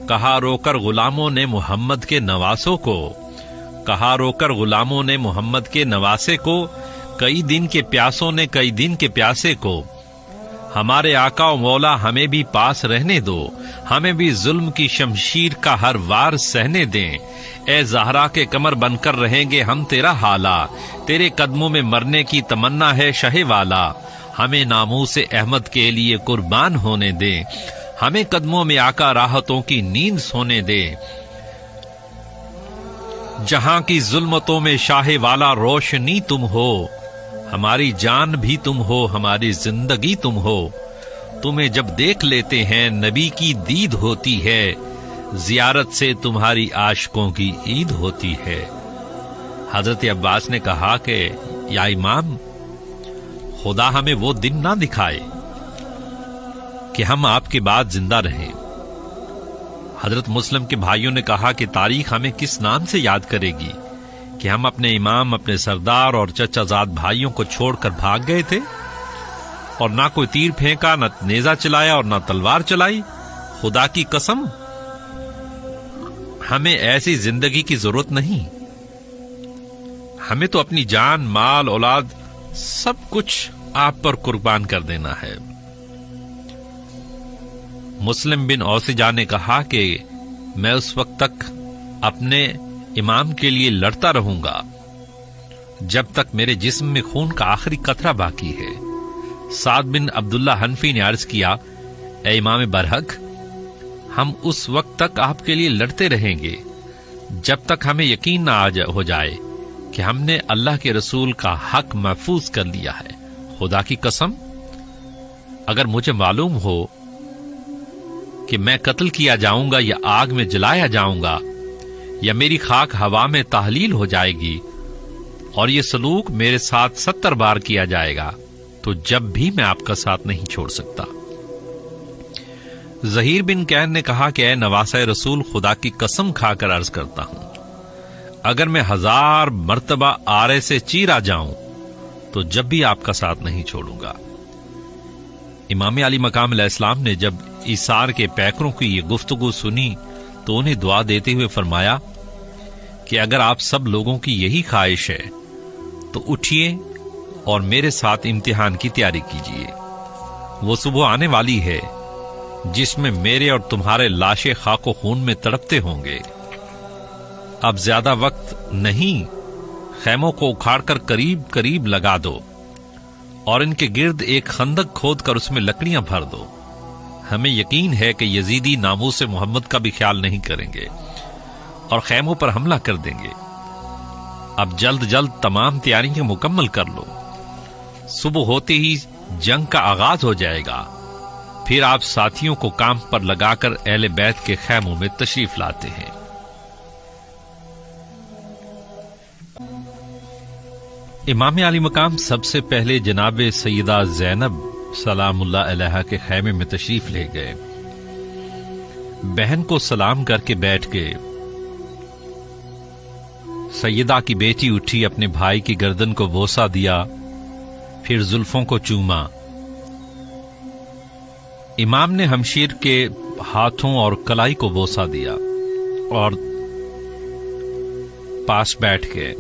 کہا رو کر غلاموں نے محمد کے نواسوں کو، کہا رو کر غلاموں نے محمد کے نواسے کو، کئی دن کے پیاسوں نے کئی دن کے پیاسے کو، ہمارے آقا و مولا ہمیں بھی پاس رہنے دو، ہمیں بھی ظلم کی شمشیر کا ہر وار سہنے دیں۔ اے زہرا کے کمر بن کر رہیں گے ہم تیرا حالا، تیرے قدموں میں مرنے کی تمنا ہے شہ والا، ہمیں ناموس احمد کے لیے قربان ہونے دے، ہمیں قدموں میں آقا راحتوں کی نیند سونے دے۔ جہاں کی ظلمتوں میں شاہ والا روشنی تم ہو، ہماری جان بھی تم ہو، ہماری زندگی تم ہو، تمہیں جب دیکھ لیتے ہیں نبی کی دید ہوتی ہے، زیارت سے تمہاری عاشقوں کی عید ہوتی ہے۔ حضرت عباس نے کہا کہ یا امام، خدا ہمیں وہ دن نہ دکھائے کہ ہم آپ کے بعد زندہ رہیں۔ حضرت مسلم کے بھائیوں نے کہا کہ تاریخ ہمیں کس نام سے یاد کرے گی کہ ہم اپنے امام، اپنے سردار اور چچا زاد بھائیوں کو چھوڑ کر بھاگ گئے تھے، اور نہ کوئی تیر پھینکا، نہ نیزہ چلایا اور نہ تلوار چلائی۔ خدا کی قسم، ہمیں ایسی زندگی کی ضرورت نہیں، ہمیں تو اپنی جان، مال، اولاد سب کچھ آپ پر قربان کر دینا ہے۔ مسلم بن اوسجا نے کہا کہ میں اس وقت تک اپنے امام کے لیے لڑتا رہوں گا جب تک میرے جسم میں خون کا آخری قطرہ باقی ہے۔ سعد بن عبداللہ حنفی نے عرض کیا، اے امام برحق، ہم اس وقت تک آپ کے لیے لڑتے رہیں گے جب تک ہمیں یقین نہ ہو جائے کہ ہم نے اللہ کے رسول کا حق محفوظ کر لیا ہے۔ خدا کی قسم، اگر مجھے معلوم ہو کہ میں قتل کیا جاؤں گا یا آگ میں جلایا جاؤں گا یا میری خاک ہوا میں تحلیل ہو جائے گی اور یہ سلوک میرے ساتھ 70 بار کیا جائے گا تو جب بھی میں آپ کا ساتھ نہیں چھوڑ سکتا۔ ظہیر بن کین نے کہا کہ اے نواسہ رسول، خدا کی قسم کھا کر عرض کرتا ہوں، اگر میں 1000 مرتبہ آرے سے چیرا جاؤں تو جب بھی آپ کا ساتھ نہیں چھوڑوں گا۔ امام علی مقام علیہ السلام نے جب ایثار کے پیکروں کی یہ گفتگو سنی تو انہیں دعا دیتے ہوئے فرمایا کہ اگر آپ سب لوگوں کی یہی خواہش ہے تو اٹھیے اور میرے ساتھ امتحان کی تیاری کیجیے۔ وہ صبح آنے والی ہے جس میں میرے اور تمہارے لاشیں خاک و خون میں تڑپتے ہوں گے۔ اب زیادہ وقت نہیں، خیموں کو اکھاڑ کر قریب قریب لگا دو اور ان کے گرد ایک خندق کھود کر اس میں لکڑیاں بھر دو۔ ہمیں یقین ہے کہ یزیدی ناموس محمد کا بھی خیال نہیں کریں گے اور خیموں پر حملہ کر دیں گے۔ اب جلد جلد تمام تیاریاں مکمل کر لو، صبح ہوتے ہی جنگ کا آغاز ہو جائے گا۔ پھر آپ ساتھیوں کو کام پر لگا کر اہل بیت کے خیموں میں تشریف لاتے ہیں۔ امام علی مقام سب سے پہلے جناب سیدہ زینب سلام اللہ علیہا کے خیمے میں تشریف لے گئے، بہن کو سلام کر کے بیٹھ گئے۔ سیدہ کی بیٹی اٹھی، اپنے بھائی کی گردن کو بوسہ دیا، پھر زلفوں کو چوما۔ امام نے ہمشیر کے ہاتھوں اور کلائی کو بوسہ دیا اور پاس بیٹھ گئے۔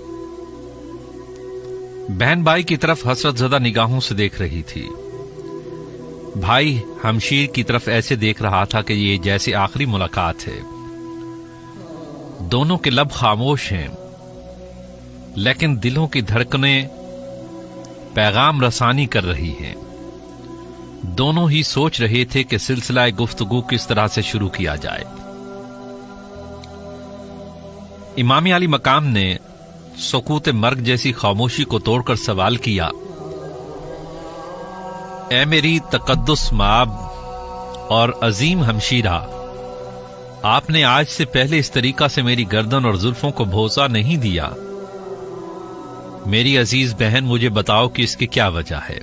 بہن بھائی کی طرف حسرت زدہ نگاہوں سے دیکھ رہی تھی۔ بھائی ہمشیر کی طرف ایسے دیکھ رہا تھا کہ یہ جیسے آخری ملاقات ہے۔ دونوں کے لب خاموش ہیں، لیکن دلوں کی دھڑکنیں پیغام رسانی کر رہی ہیں۔ دونوں ہی سوچ رہے تھے کہ سلسلہ گفتگو کس طرح سے شروع کیا جائے۔ امام علی مقام نے سکوت مرگ جیسی خاموشی کو توڑ کر سوال کیا، اے میری تقدس مآب اور عظیم ہمشیرہ، آپ نے آج سے پہلے اس طریقہ سے میری گردن اور زلفوں کو بوسہ نہیں دیا۔ میری عزیز بہن، مجھے بتاؤ کہ اس کی کیا وجہ ہے؟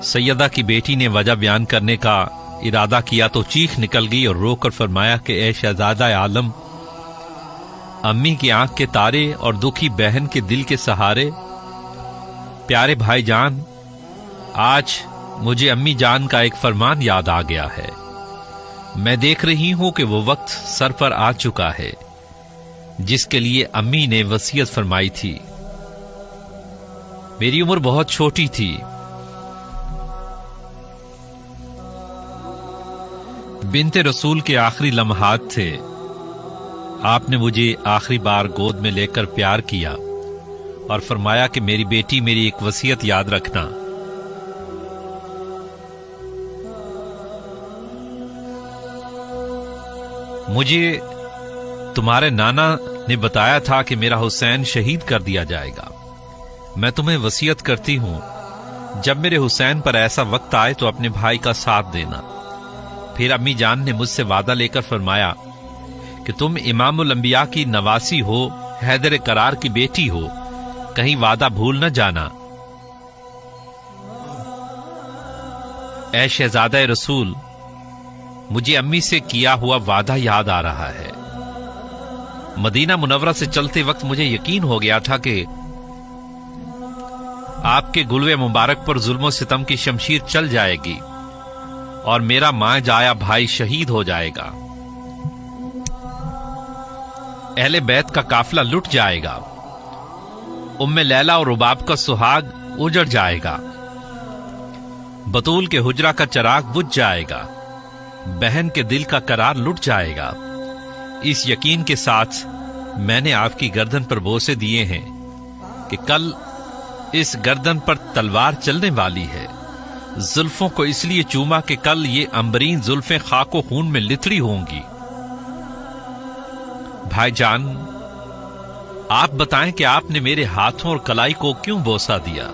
سیدہ کی بیٹی نے وجہ بیان کرنے کا ارادہ کیا تو چیخ نکل گئی اور رو کر فرمایا کہ اے شہزادہ عالم، امی کی آنکھ کے تارے اور دکھی بہن کے دل کے سہارے، پیارے بھائی جان، آج مجھے امی جان کا ایک فرمان یاد آ گیا ہے۔ میں دیکھ رہی ہوں کہ وہ وقت سر پر آ چکا ہے جس کے لیے امی نے وصیت فرمائی تھی۔ میری عمر بہت چھوٹی تھی، بنت رسول کے آخری لمحات تھے۔ آپ نے مجھے آخری بار گود میں لے کر پیار کیا اور فرمایا کہ میری بیٹی، میری ایک وصیت یاد رکھنا۔ مجھے تمہارے نانا نے بتایا تھا کہ میرا حسین شہید کر دیا جائے گا۔ میں تمہیں وصیت کرتی ہوں، جب میرے حسین پر ایسا وقت آئے تو اپنے بھائی کا ساتھ دینا۔ پھر امی جان نے مجھ سے وعدہ لے کر فرمایا کہ تم امام الانبیاء کی نواسی ہو، حیدر کرار کی بیٹی ہو، کہیں وعدہ بھول نہ جانا۔ اے شہزادہ رسول، مجھے امی سے کیا ہوا وعدہ یاد آ رہا ہے۔ مدینہ منورہ سے چلتے وقت مجھے یقین ہو گیا تھا کہ آپ کے گلوے مبارک پر ظلم و ستم کی شمشیر چل جائے گی اور میرا ماں جایا بھائی شہید ہو جائے گا، اہل بیت کا قافلہ لٹ جائے گا، ام لیلہ اور رباب کا سہاگ اجڑ جائے گا، بطول کے حجرہ کا چراغ بجھ جائے گا، بہن کے دل کا قرار لٹ جائے گا۔ اس یقین کے ساتھ میں نے آپ کی گردن پر بوسے دیے ہیں کہ کل اس گردن پر تلوار چلنے والی ہے۔ زلفوں کو اس لیے چوما کہ کل یہ عنبرین زلفیں خاک و خون میں لتڑی ہوں گی۔ بھائی جان، آپ بتائیں کہ آپ نے میرے ہاتھوں اور کلائی کو کیوں بوسہ دیا؟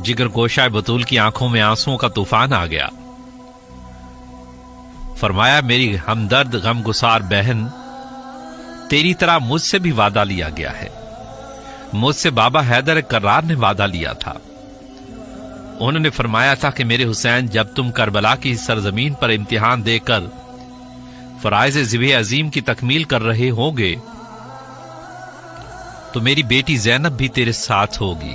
جگر گوشہ بطول کی آنکھوں میں آنسوؤں کا طوفان آ گیا۔ فرمایا، میری ہمدرد غم گسار بہن، تیری طرح مجھ سے بھی وعدہ لیا گیا ہے۔ مجھ سے بابا حیدر کرار نے وعدہ لیا تھا۔ انہوں نے فرمایا تھا کہ میرے حسین، جب تم کربلا کی سرزمین پر امتحان دے کر فرائض ذبح عظیم کی تکمیل کر رہے ہوگے تو میری بیٹی زینب بھی تیرے ساتھ ہوگی۔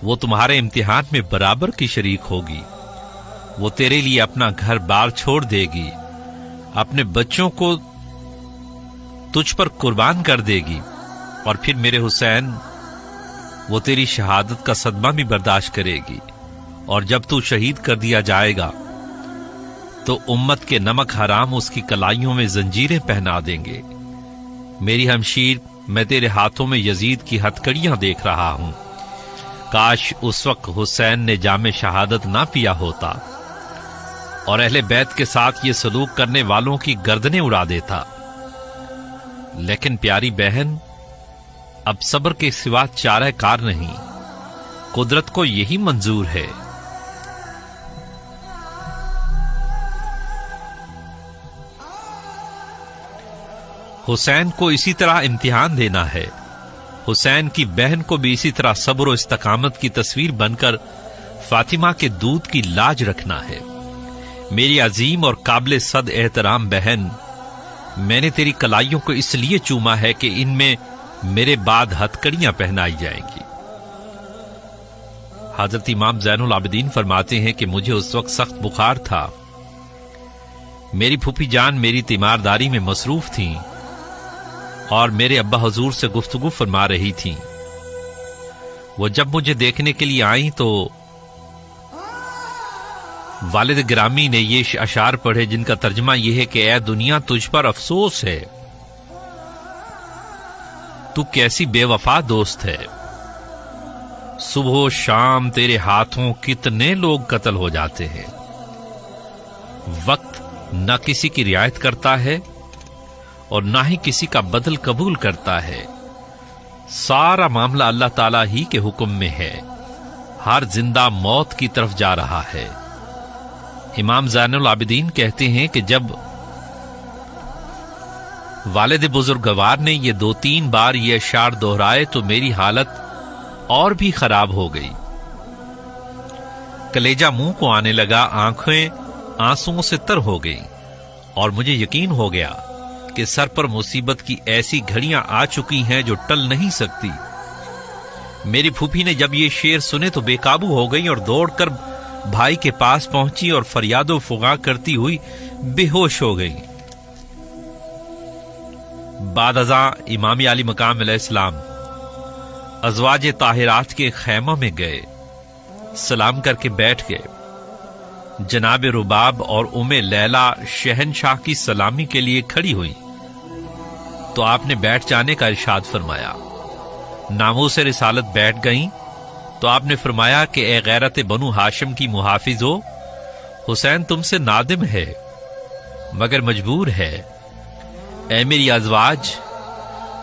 وہ تمہارے امتحان میں برابر کی شریک ہوگی۔ وہ تیرے لیے اپنا گھر بار چھوڑ دے گی، اپنے بچوں کو تجھ پر قربان کر دے گی، اور پھر میرے حسین، وہ تیری شہادت کا صدمہ بھی برداشت کرے گی، اور جب تو شہید کر دیا جائے گا تو امت کے نمک حرام اس کی کلائیوں میں زنجیریں پہنا دیں گے۔ میری ہمشیر، میں تیرے ہاتھوں میں یزید کی ہتکڑیاں دیکھ رہا ہوں. کاش اس وقت حسین نے جام شہادت نہ پیا ہوتا اور اہل بیت کے ساتھ یہ سلوک کرنے والوں کی گردنیں اڑا دیتا. لیکن پیاری بہن، اب صبر کے سوا چارہ کار نہیں. قدرت کو یہی منظور ہے. حسین کو اسی طرح امتحان دینا ہے. حسین کی بہن کو بھی اسی طرح صبر و استقامت کی تصویر بن کر فاطمہ کے دودھ کی لاج رکھنا ہے. میری عظیم اور قابل صد احترام بہن، میں نے تیری کلائیوں کو اس لیے چوما ہے کہ ان میں میرے بعد ہتکڑیاں پہنائی جائیں گی. حضرت امام زین العابدین فرماتے ہیں کہ مجھے اس وقت سخت بخار تھا. میری پھوپھی جان میری تیمارداری میں مصروف تھیں اور میرے ابا حضور سے گفتگو فرما رہی تھیں. وہ جب مجھے دیکھنے کے لیے آئیں تو والد گرامی نے یہ اشعار پڑھے جن کا ترجمہ یہ ہے کہ اے دنیا تجھ پر افسوس ہے، تو کیسی بے وفا دوست ہے. صبح و شام تیرے ہاتھوں کتنے لوگ قتل ہو جاتے ہیں. وقت نہ کسی کی رعایت کرتا ہے اور نہ ہی کسی کا بدل قبول کرتا ہے. سارا معاملہ اللہ تعالیٰ ہی کے حکم میں ہے. ہر زندہ موت کی طرف جا رہا ہے. امام زین العابدین کہتے ہیں کہ جب والد بزرگوار نے یہ 2-3 بار یہ اشعار دہرائے تو میری حالت اور بھی خراب ہو گئی. کلیجہ منہ کو آنے لگا، آنکھیں آنسوؤں سے تر ہو گئیں اور مجھے یقین ہو گیا کہ سر پر مصیبت کی ایسی گھڑیاں آ چکی ہیں جو ٹل نہیں سکتی. میری پھوپھی نے جب یہ شعر سنے تو بے قابو ہو گئی اور دوڑ کر بھائی کے پاس پہنچی اور فریاد و فغاں کرتی ہوئی بے ہوش ہو گئی. بعد ازاں امام علی مقام علیہ السلام ازواج طاہرات کے خیمہ میں گئے، سلام کر کے بیٹھ گئے. جناب رباب اور ام لیلا شہنشاہ کی سلامی کے لیے کھڑی ہوئی تو آپ نے بیٹھ جانے کا ارشاد فرمایا. ناموس رسالت بیٹھ گئیں تو آپ نے فرمایا کہ اے غیرت بنو ہاشم کی محافظ ہو، حسین تم سے نادم ہے مگر مجبور ہے. اے میری ازواج،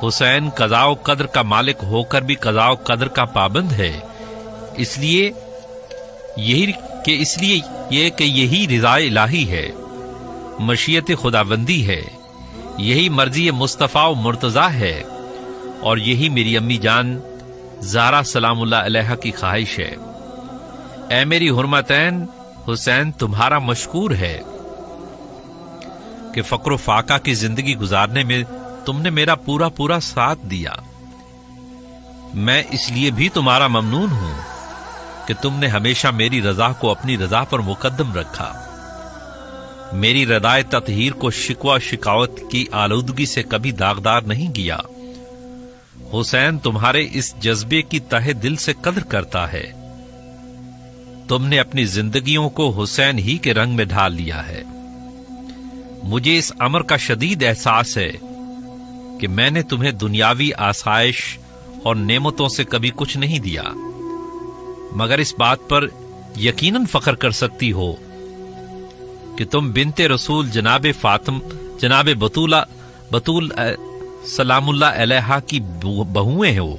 حسین قضاء و قدر کا مالک ہو کر بھی قضاء و قدر کا پابند ہے. اس لیے یہی رضا الہی ہے، مشیت خداوندی ہے، یہی مرضی مصطفیٰ و مرتضیٰ ہے اور یہی میری امی جان زہرا سلام اللہ علیہا کی خواہش ہے. اے میری حرمتین، حسین تمہارا مشکور ہے کہ فقر و فاقہ کی زندگی گزارنے میں تم نے میرا پورا ساتھ دیا. میں اس لیے بھی تمہارا ممنون ہوں کہ تم نے ہمیشہ میری رضا کو اپنی رضا پر مقدم رکھا. میری ردائے تطہیر کو شکوہ شکاوت کی آلودگی سے کبھی داغدار نہیں کیا. حسین تمہارے اس جذبے کی تہہ دل سے قدر کرتا ہے. تم نے اپنی زندگیوں کو حسین ہی کے رنگ میں ڈھال لیا ہے. مجھے اس امر کا شدید احساس ہے کہ میں نے تمہیں دنیاوی آسائش اور نعمتوں سے کبھی کچھ نہیں دیا، مگر اس بات پر یقیناً فخر کر سکتی ہو کہ تم بنت رسول جناب بطول سلام اللہ علیہا کی بہویں ہو.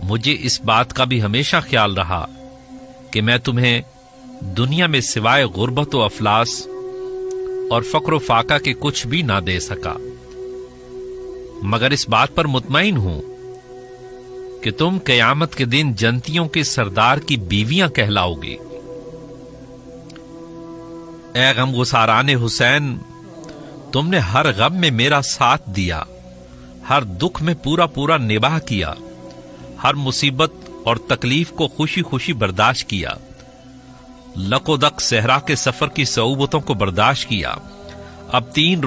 مجھے اس بات کا بھی ہمیشہ خیال رہا کہ میں تمہیں دنیا میں سوائے غربت و افلاس اور فقر و فاقہ کے کچھ بھی نہ دے سکا، مگر اس بات پر مطمئن ہوں کہ تم قیامت کے دن جنتیوں کے سردار کی بیویاں کہلاؤ گی. اے غم گساران حسین، تم نے ہر غم میں میرا ساتھ دیا، ہر دکھ میں پورا نباہ کیا، ہر مصیبت اور تکلیف کو خوشی خوشی برداشت کیا، لق و دق صحرا کے سفر کی صعوبتوں کو برداشت کیا. اب 3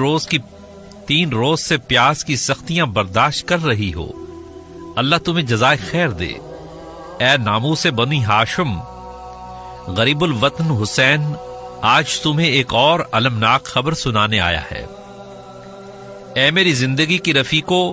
روز سے پیاس کی سختیاں برداشت کر رہی ہو. اللہ تمہیں جزائے خیر دے. اے ناموس بنی ہاشم، غریب الوطن حسین آج تمہیں ایک اور المناک خبر سنانے آیا ہے. اے میری زندگی کی رفیقو،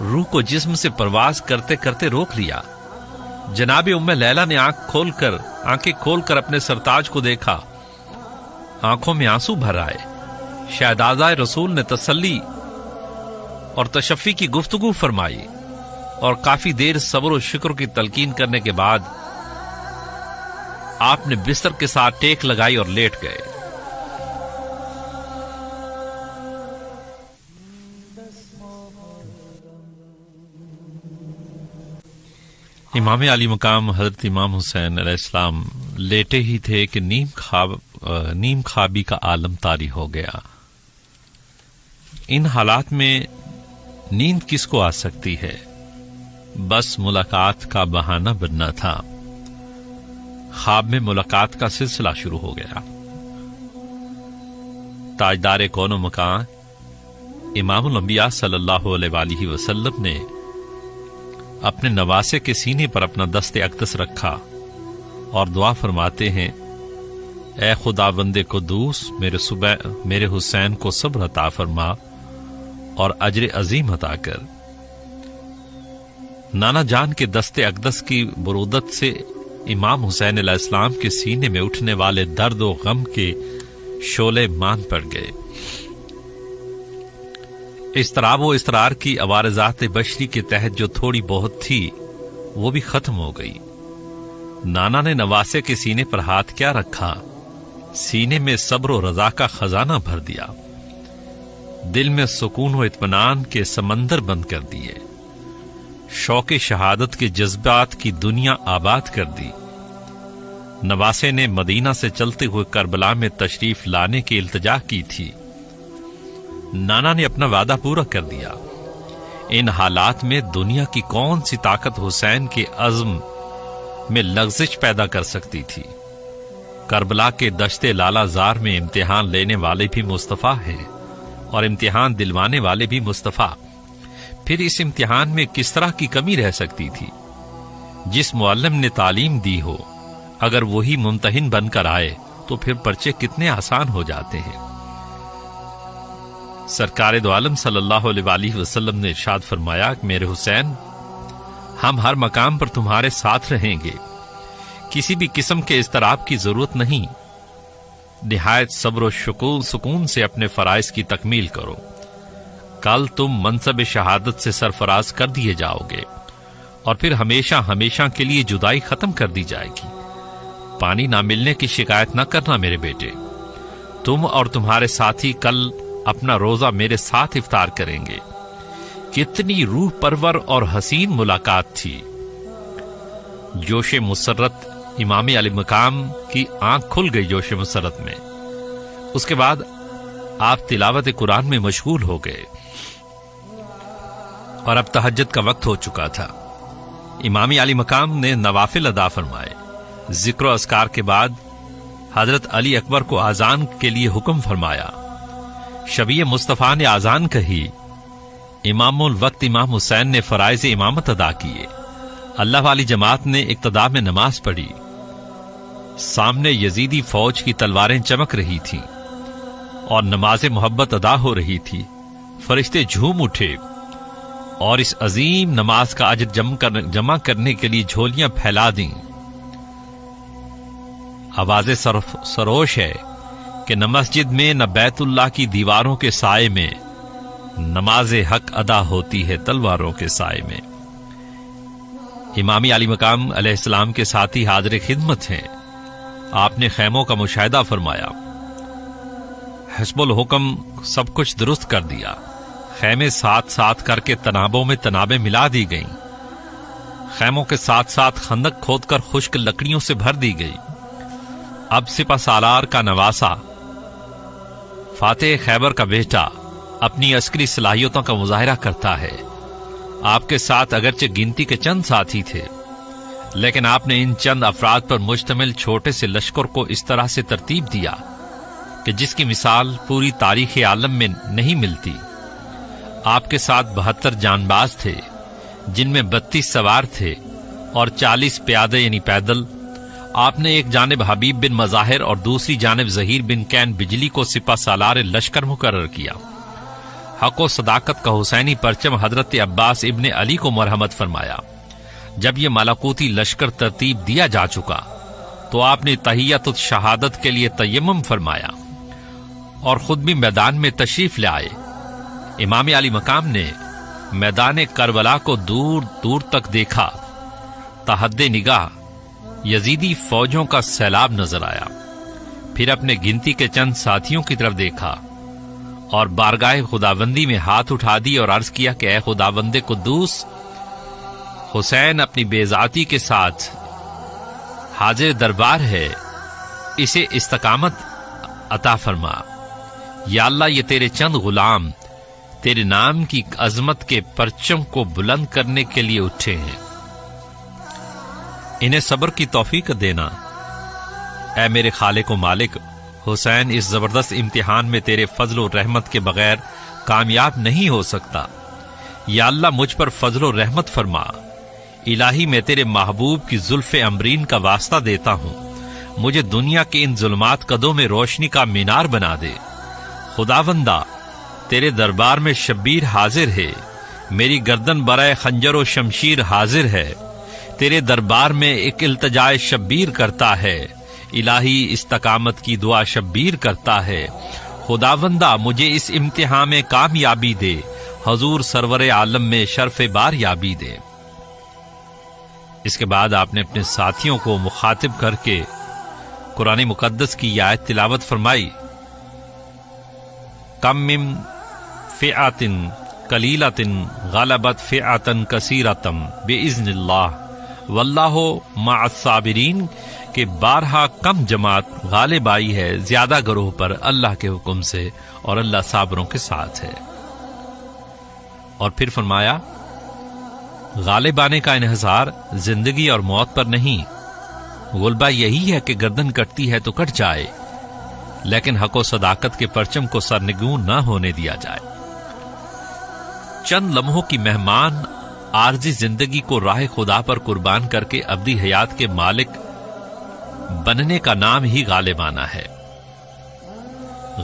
روح کو جسم سے پرواز کرتے کرتے روک لیا۔ جناب ام لیلہ نے آنکھیں کھول کر اپنے سرتاج کو دیکھا، آنکھوں میں آنسو بھر آئے۔ شہزادہ رسول نے تسلی اور تشفی کی گفتگو فرمائی اور کافی دیر صبر و شکر کی تلقین کرنے کے بعد آپ نے بستر کے ساتھ ٹیک لگائی اور لیٹ گئے۔ امام علی مقام حضرت امام حسین علیہ السلام لیٹے ہی تھے کہ نیم خوابی کا عالم طاری ہو گیا۔ ان حالات میں نیند کس کو آ سکتی ہے؟ بس ملاقات کا بہانہ بننا تھا۔ خواب میں ملاقات کا سلسلہ شروع ہو گیا۔ تاجدار کون و مکان امام الانبیاء صلی اللہ علیہ وآلہ وسلم نے اپنے نواسے کے سینے پر اپنا دست اقدس رکھا اور دعا فرماتے ہیں، اے خداوند قدوس میرے حسین کو صبر عطا فرما اور اجر عظیم عطا کر۔ نانا جان کے دست اقدس کی برودت سے امام حسین علیہ السلام کے سینے میں اٹھنے والے درد و غم کے شعلے مان پڑ گئے۔ اضطراب و اضطرار کی عوارضات بشری کے تحت جو تھوڑی بہت تھی وہ بھی ختم ہو گئی۔ نانا نے نواسے کے سینے پر ہاتھ کیا رکھا، سینے میں صبر و رضا کا خزانہ بھر دیا، دل میں سکون و اطمینان کے سمندر بند کر دیے، شوق شہادت کے جذبات کی دنیا آباد کر دی۔ نواسے نے مدینہ سے چلتے ہوئے کربلا میں تشریف لانے کی التجا کی تھی۔ نانا نے اپنا وعدہ پورا کر دیا۔ ان حالات میں دنیا کی کون سی طاقت حسین کے عزم میں لغزش پیدا کر سکتی تھی؟ کربلا کے دشت لالا زار میں امتحان لینے والے بھی مصطفیٰ ہیں اور امتحان دلوانے والے بھی مصطفیٰ۔ پھر اس امتحان میں کس طرح کی کمی رہ سکتی تھی؟ جس معلم نے تعلیم دی ہو اگر وہی ممتحن بن کر آئے تو پھر پرچے کتنے آسان ہو جاتے ہیں۔ سرکار دو عالم صلی اللہ علیہ وآلہ وسلم نے ارشاد فرمایا کہ میرے حسین، ہم ہر مقام پر تمہارے ساتھ رہیں گے، کسی بھی قسم کے اضطراب کی ضرورت نہیں۔ نہایت صبر و سکون سے اپنے فرائض کی تکمیل کرو، کل تم منصب شہادت سے سرفراز کر دیے جاؤ گے اور پھر ہمیشہ ہمیشہ کے لیے جدائی ختم کر دی جائے گی۔ پانی نہ ملنے کی شکایت نہ کرنا میرے بیٹے، تم اور تمہارے ساتھی کل اپنا روزہ میرے ساتھ افطار کریں گے۔ کتنی روح پرور اور حسین ملاقات تھی۔ جوش مسرت امام علی مقام کی آنکھ کھل گئی جوش مسرت میں۔ اس کے بعد آپ تلاوت قرآن میں مشغول ہو گئے اور اب تہجد کا وقت ہو چکا تھا۔ امام علی مقام نے نوافل ادا فرمائے۔ ذکر و اذکار کے بعد حضرت علی اکبر کو آذان کے لیے حکم فرمایا۔ شبیہ مصطفیٰ نے آذان کہی۔ امام الوقت امام حسین نے فرائض امامت ادا کیے۔ اللہ والی جماعت نے اقتداء میں نماز پڑھی۔ سامنے یزیدی فوج کی تلواریں چمک رہی تھیں اور نماز محبت ادا ہو رہی تھی۔ فرشتے جھوم اٹھے اور اس عظیم نماز کا اجر جمع کرنے کے لیے جھولیاں پھیلا دیں۔ آواز سروش ہے کہ نہ مسجد میں نہ بیت اللہ کی دیواروں کے سائے میں نماز حق ادا ہوتی ہے تلواروں کے سائے میں۔ امام علی مقام علیہ السلام کے ساتھی حاضر خدمت ہیں۔ آپ نے خیموں کا مشاہدہ فرمایا، حسب الحکم سب کچھ درست کر دیا۔ خیمے ساتھ ساتھ کر کے تنابوں میں تنابیں ملا دی گئیں۔ خیموں کے ساتھ ساتھ خندق کھود کر خشک لکڑیوں سے بھر دی گئی۔ اب سپہ سالار کا نواسا فاتح خیبر کا بیٹا اپنی عسکری صلاحیتوں کا مظاہرہ کرتا ہے۔ آپ کے ساتھ اگرچہ گنتی کے چند ساتھی تھے، لیکن آپ نے ان چند افراد پر مشتمل چھوٹے سے لشکر کو اس طرح سے ترتیب دیا کہ جس کی مثال پوری تاریخ عالم میں نہیں ملتی۔ آپ کے ساتھ 72 جان باز تھے، جن میں 32 سوار تھے اور 40 پیادے یعنی پیدل۔ آپ نے ایک جانب حبیب بن مظاہر اور دوسری جانب ظہیر بن کین بجلی کو سپہ سالار لشکر مقرر کیا۔ حق و صداقت کا حسینی پرچم حضرت عباس ابن علی کو مرحمت فرمایا۔ جب یہ ملکوتی لشکر ترتیب دیا جا چکا تو آپ نے تحیت الشہادت کے لیے تیمم فرمایا اور خود بھی میدان میں تشریف لے آئے۔ امام علی مقام نے میدان کربلا کو دور دور تک دیکھا۔ تحد نگاہ یزیدی فوجوں کا سیلاب نظر آیا۔ پھر اپنے گنتی کے چند ساتھیوں کی طرف دیکھا اور بارگاہ خداوندی میں ہاتھ اٹھا دی اور عرض کیا کہ اے خداوند قدوس، حسین اپنی بے ذاتی کے ساتھ حاضر دربار ہے، اسے استقامت عطا فرما۔ یا اللہ، یہ تیرے چند غلام تیرے نام کی عظمت کے پرچم کو بلند کرنے کے لیے اٹھے ہیں، انہیں صبر کی توفیق دینا۔ اے میرے خالق و مالک، حسین اس زبردست امتحان میں تیرے فضل و رحمت کے بغیر کامیاب نہیں ہو سکتا۔ یا اللہ، مجھ پر فضل و رحمت فرما۔ الہی، میں تیرے محبوب کی زلف امبرین کا واسطہ دیتا ہوں، مجھے دنیا کے ان ظلمات قدوں میں روشنی کا مینار بنا دے۔ خداوندہ، تیرے دربار میں شبیر حاضر ہے، میری گردن برائے خنجر و شمشیر حاضر ہے، تیرے دربار میں ایک التجائے شبیر کرتا ہے۔ الہی، استقامت کی دعا شبیر کرتا ہے۔ خداوندہ، مجھے اس امتحان میں کامیابی دے، حضور سرور عالم میں شرف بار یابی دے۔ اس کے بعد آپ نے اپنے ساتھیوں کو مخاطب کر کے قرآن مقدس کی یہ آیت تلاوت فرمائی، کم من فئۃ قلیلۃ غلبت فئۃ کثیرۃ باذن اللہ واللہ مع الصابرین، کہ بارہا کم جماعت غالب آئی ہے زیادہ گروہ پر اللہ کے حکم سے، اور اللہ صابروں کے ساتھ ہے۔ اور پھر فرمایا، غالب آنے کا انحصار زندگی اور موت پر نہیں، غلبہ یہی ہے کہ گردن کٹتی ہے تو کٹ جائے، لیکن حق و صداقت کے پرچم کو سرنگوں نہ ہونے دیا جائے۔ چند لمحوں کی مہمان عارضی زندگی کو راہ خدا پر قربان کر کے ابدی حیات کے مالک بننے کا نام ہی غالبانہ ہے۔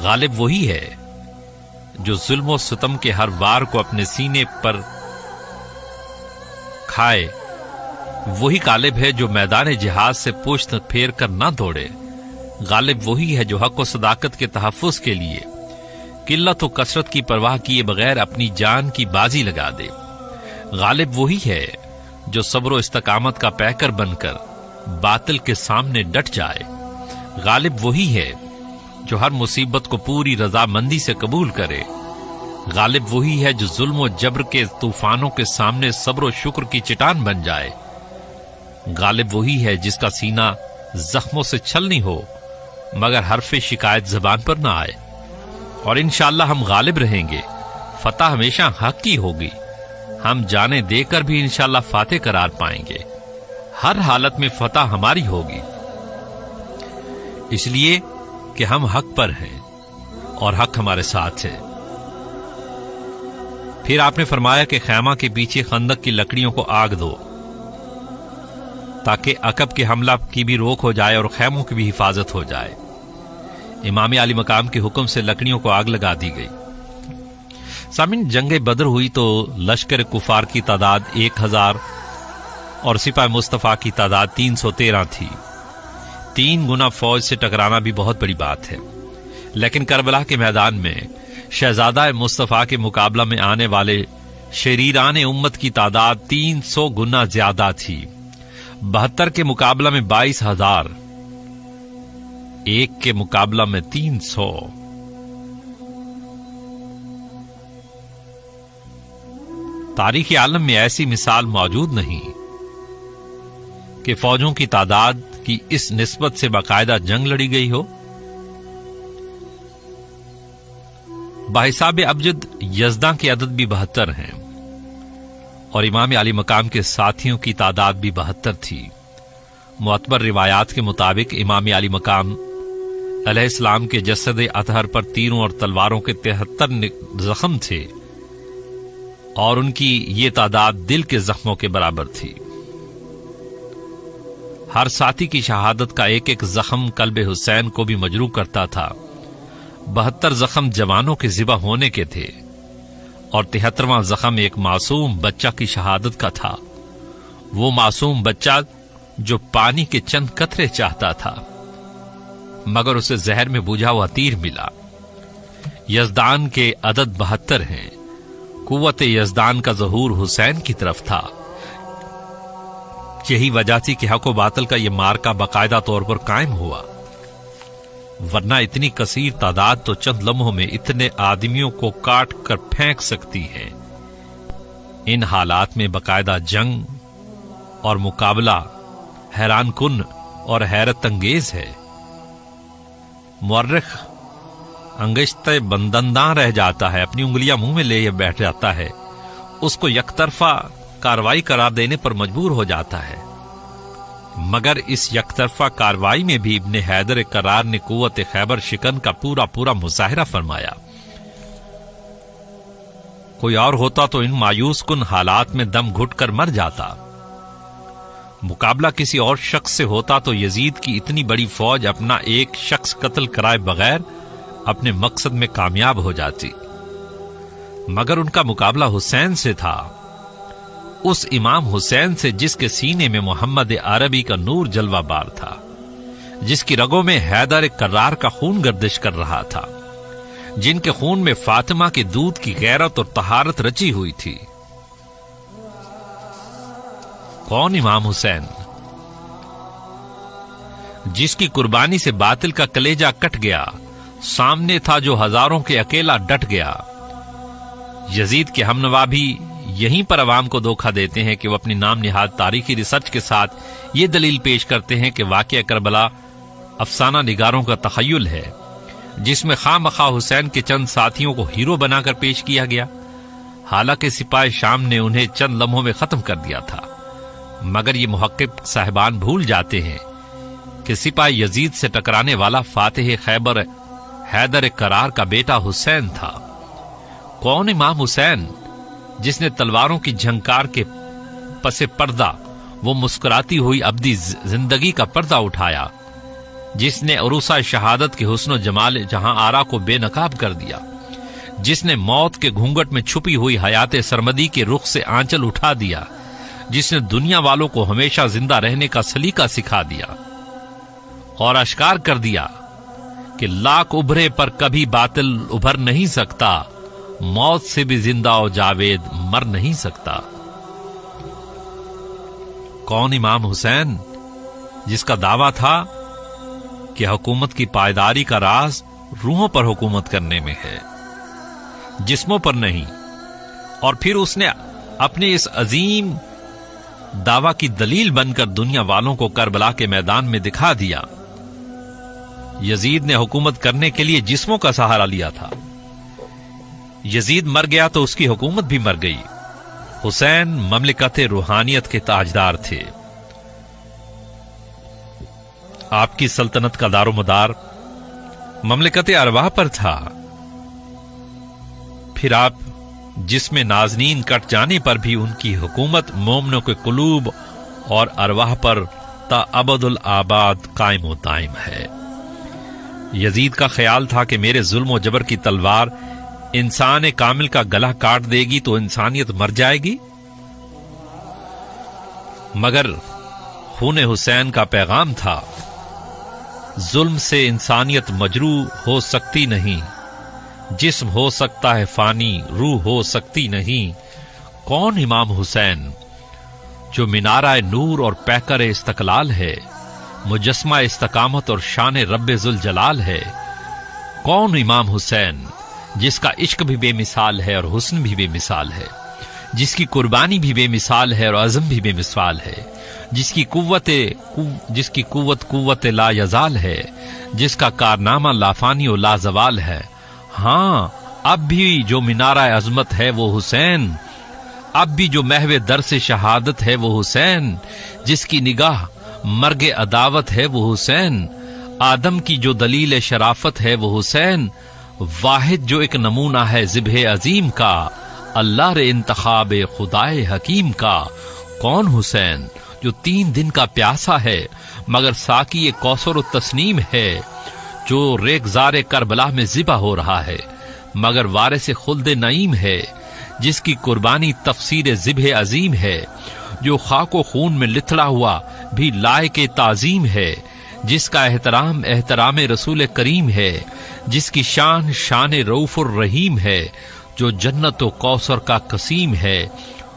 غالب وہی ہے جو ظلم و ستم کے ہر وار کو اپنے سینے پر کھائے، وہی غالب ہے جو میدان جہاد سے پشت پھیر کر نہ دوڑے۔ غالب وہی ہے جو حق و صداقت کے تحفظ کے لیے قلت و کثرت کی پرواہ کیے بغیر اپنی جان کی بازی لگا دے۔ غالب وہی ہے جو صبر و استقامت کا پیکر بن کر باطل کے سامنے ڈٹ جائے۔ غالب وہی ہے جو ہر مصیبت کو پوری رضامندی سے قبول کرے۔ غالب وہی ہے جو ظلم و جبر کے طوفانوں کے سامنے صبر و شکر کی چٹان بن جائے۔ غالب وہی ہے جس کا سینہ زخموں سے چھلنی ہو مگر حرف شکایت زبان پر نہ آئے۔ اور انشاءاللہ ہم غالب رہیں گے، فتح ہمیشہ حق کی ہوگی، ہم جانے دے کر بھی انشاءاللہ فاتح قرار پائیں گے، ہر حالت میں فتح ہماری ہوگی، اس لیے کہ ہم حق پر ہیں اور حق ہمارے ساتھ ہے۔ پھر آپ نے فرمایا کہ خیمہ کے پیچھے خندق کی لکڑیوں کو آگ دو تاکہ عقب کے حملہ کی بھی روک ہو جائے اور خیموں کی بھی حفاظت ہو جائے۔ امام علی مقام کے حکم سے لکڑیوں کو آگ لگا دی گئی۔ سامعین، جنگ بدر ہوئی تو لشکر کفار کی تعداد 1000 اور سپاہ مصطفیٰ کی تعداد 313 تھی۔ 3 گنا فوج سے ٹکرانا بھی بہت بڑی بات ہے، لیکن کربلا کے میدان میں شہزادہ مصطفیٰ کے مقابلہ میں آنے والے شریران امت کی تعداد 300 گنا زیادہ تھی۔ 72 کے مقابلہ میں 22,000، ایک کے مقابلہ میں 300۔ تاریخ عالم میں ایسی مثال موجود نہیں کہ فوجوں کی تعداد کی اس نسبت سے باقاعدہ جنگ لڑی گئی ہو۔ بحساب ابجد یزداں کے عدد بھی 72 ہیں اور امام علی مقام کے ساتھیوں کی تعداد بھی 72 تھی۔ معتبر روایات کے مطابق امام علی مقام علیہ السلام کے جسد اطہر پر تیروں اور تلواروں کے 73 زخم تھے اور ان کی یہ تعداد دل کے زخموں کے برابر تھی۔ ہر ساتھی کی شہادت کا ایک ایک زخم قلب حسین کو بھی مجروح کرتا تھا۔ 72 زخم جوانوں کے ذبح ہونے کے تھے، اور 73واں زخم ایک معصوم بچہ کی شہادت کا تھا، وہ معصوم بچہ جو پانی کے چند قطرے چاہتا تھا مگر اسے زہر میں بجھا ہوا تیر ملا۔ یزدان کے عدد 72 ہیں، قوت یزدان کا ظہور حسین کی طرف تھا۔ یہی وجہ تھی کہ حق و باطل کا یہ مارکا باقاعدہ طور پر قائم ہوا، ورنہ اتنی کثیر تعداد تو چند لمحوں میں اتنے آدمیوں کو کاٹ کر پھینک سکتی ہے۔ ان حالات میں باقاعدہ جنگ اور مقابلہ حیران کن اور حیرت انگیز ہے۔ مورخ انگشتہ بندنداں رہ جاتا ہے، اپنی انگلیاں منہ میں لے بیٹھ جاتا ہے، اس کو یک طرفہ کاروائی قرار دینے پر مجبور ہو جاتا ہے، مگر اس یک طرفہ کاروائی میں بھی ابن حیدر کرار نے قوت خیبر شکن کا پورا مظاہرہ فرمایا۔ کوئی اور ہوتا تو ان مایوس کن حالات میں دم گھٹ کر مر جاتا، مقابلہ کسی اور شخص سے ہوتا تو یزید کی اتنی بڑی فوج اپنا ایک شخص قتل کرائے بغیر اپنے مقصد میں کامیاب ہو جاتی، مگر ان کا مقابلہ حسین سے تھا، اس امام حسین سے جس کے سینے میں محمد عربی کا نور جلوہ بار تھا، جس کی رگوں میں حیدر کرار کا خون گردش کر رہا تھا، جن کے خون میں فاطمہ کے دودھ کی غیرت اور طہارت رچی ہوئی تھی۔ کون امام حسین؟ جس کی قربانی سے باطل کا کلیجہ کٹ گیا، سامنے تھا جو ہزاروں کے اکیلا ڈٹ گیا۔ یزید کے ہمنوا بھی یہیں پر عوام کو دھوکہ دیتے ہیں کہ وہ اپنی نام نہاد تاریخی ریسرچ کے ساتھ یہ دلیل پیش کرتے ہیں کہ واقعہ کربلا افسانہ نگاروں کا تخیل ہے، جس میں خواہ مخواہ حسین کے چند ساتھیوں کو ہیرو بنا کر پیش کیا گیا، حالانکہ سپاہ شام نے انہیں چند لمحوں میں ختم کر دیا تھا۔ مگر یہ محقق صاحبان بھول جاتے ہیں کہ سپاہ یزید سے ٹکرانے والا فاتح خیبر حیدر کرار کا بیٹا حسین تھا۔ کون امام حسین؟ جس نے تلواروں کی جھنکار کے پس پردہ وہ مسکراتی ہوئی ابدی زندگی کا پردہ اٹھایا، جس نے عروسہ شہادت کے حسن و جمال جہاں آرا کو بے نقاب کر دیا، جس نے موت کے گھونگٹ میں چھپی ہوئی حیات سرمدی کے رخ سے آنچل اٹھا دیا، جس نے دنیا والوں کو ہمیشہ زندہ رہنے کا سلیقہ سکھا دیا اور اشکار کر دیا کہ لاکھ ابھرے پر کبھی باطل ابھر نہیں سکتا، موت سے بھی زندہ و جاوید مر نہیں سکتا۔ کون امام حسین؟ جس کا دعویٰ تھا کہ حکومت کی پائیداری کا راز روحوں پر حکومت کرنے میں ہے، جسموں پر نہیں، اور پھر اس نے اپنے اس عظیم دعویٰ کی دلیل بن کر دنیا والوں کو کربلا کے میدان میں دکھا دیا۔ یزید نے حکومت کرنے کے لیے جسموں کا سہارا لیا تھا، یزید مر گیا تو اس کی حکومت بھی مر گئی۔ حسین مملکت روحانیت کے تاجدار تھے، آپ کی سلطنت کا دار و مدار مملکت ارواح پر تھا۔ پھر آپ جس میں نازنین کٹ جانے پر بھی ان کی حکومت مومنوں کے قلوب اور ارواح پر تا ابد الآباد قائم و دائم ہے۔ یزید کا خیال تھا کہ میرے ظلم و جبر کی تلوار انسان کامل کا گلا کاٹ دے گی تو انسانیت مر جائے گی، مگر خون حسین کا پیغام تھا، ظلم سے انسانیت مجروح ہو سکتی نہیں، جسم ہو سکتا ہے فانی، روح ہو سکتی نہیں۔ کون امام حسین؟ جو مینارہ نور اور پیکر استقلال ہے، مجسمہ استقامت اور شان رب ذوالجلال ہے۔ کون امام حسین؟ جس کا عشق بھی بے مثال ہے اور حسن بھی بے مثال ہے، جس کی قربانی بھی بے مثال ہے اور عزم بھی بے مثال ہے، جس کی قوت لا یزال ہے، جس کا کارنامہ لافانی و لازوال ہے۔ ہاں، اب بھی جو مینارہ عظمت ہے وہ حسین، اب بھی جو محو درس شہادت ہے وہ حسین، جس کی نگاہ مرگ عداوت ہے وہ حسین، آدم کی جو دلیل شرافت ہے وہ حسین، واحد جو ایک نمونہ ہے ذبح عظیم کا، اللہ رے انتخاب خدائے حکیم کا۔ کون حسین؟ جو 3 دن کا پیاسا ہے مگر ساقی کوثر و تسنیم ہے، جو ریگزار کربلا میں ذبح ہو رہا ہے مگر وارث خلد نعیم ہے، جس کی قربانی تفسیر ذبح عظیم ہے، جو خاک و خون میں لتڑا ہوا بھی لائق تعظیم ہے، جس کا احترام رسول کریم ہے، جس کی شان رؤوف الرحیم ہے، جو جنت و کوثر کا قسیم ہے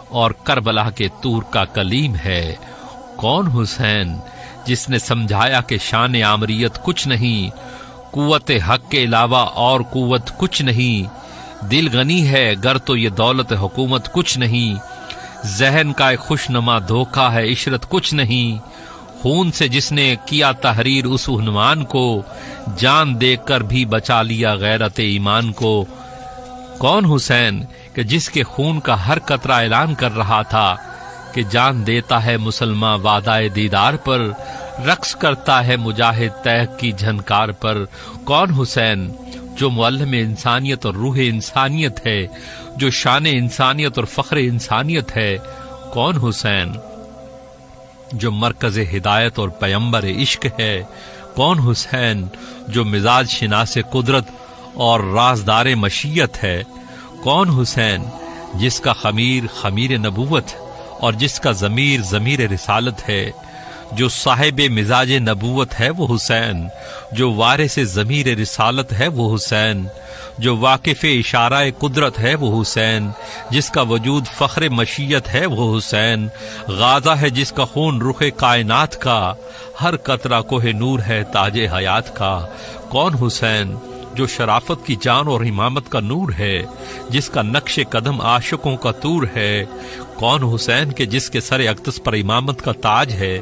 اور کربلا کے طور کا کلیم ہے۔ کون حسین جس نے سمجھایا کہ شان عامریت کچھ نہیں، قوت حق کے علاوہ اور قوت کچھ نہیں، دل غنی ہے گر تو یہ دولت حکومت کچھ نہیں، ذہن کا ایک خوش نما دھوکہ ہے عشرت کچھ نہیں، خون سے جس نے کیا تحریر اس عنوان کو، جان دے کر بھی بچا لیا غیرت ایمان کو۔ کون حسین کہ جس کے خون کا ہر قطرہ اعلان کر رہا تھا کہ جان دیتا ہے مسلمان وعدہ دیدار پر، رقص کرتا ہے مجاہد تیغ کی جھنکار پر۔ کون حسین جو معلم انسانیت اور روح انسانیت ہے، جو شان انسانیت اور فخر انسانیت ہے۔ کون حسین جو مرکز ہدایت اور پیمبر عشق ہے۔ کون حسین جو مزاج شناس قدرت اور رازدار مشیت ہے۔ کون حسین جس کا خمیر نبوت اور جس کا ضمیر رسالت ہے، جو صاحب مزاج نبوت ہے وہ حسین، جو وارث ضمیر رسالت ہے وہ حسین، جو واقف اشارہ قدرت ہے وہ حسین، جس کا وجود فخر مشیت ہے وہ حسین، غازہ ہے جس کا خون رخ کائنات کا، ہر قطرہ کوہ نور ہے تاج حیات کا۔ کون حسین جو شرافت کی جان اور امامت کا نور ہے، جس کا نقش قدم عاشقوں کا طور ہے۔ کون حسین کہ جس کے سر اقدس پر امامت کا تاج ہے،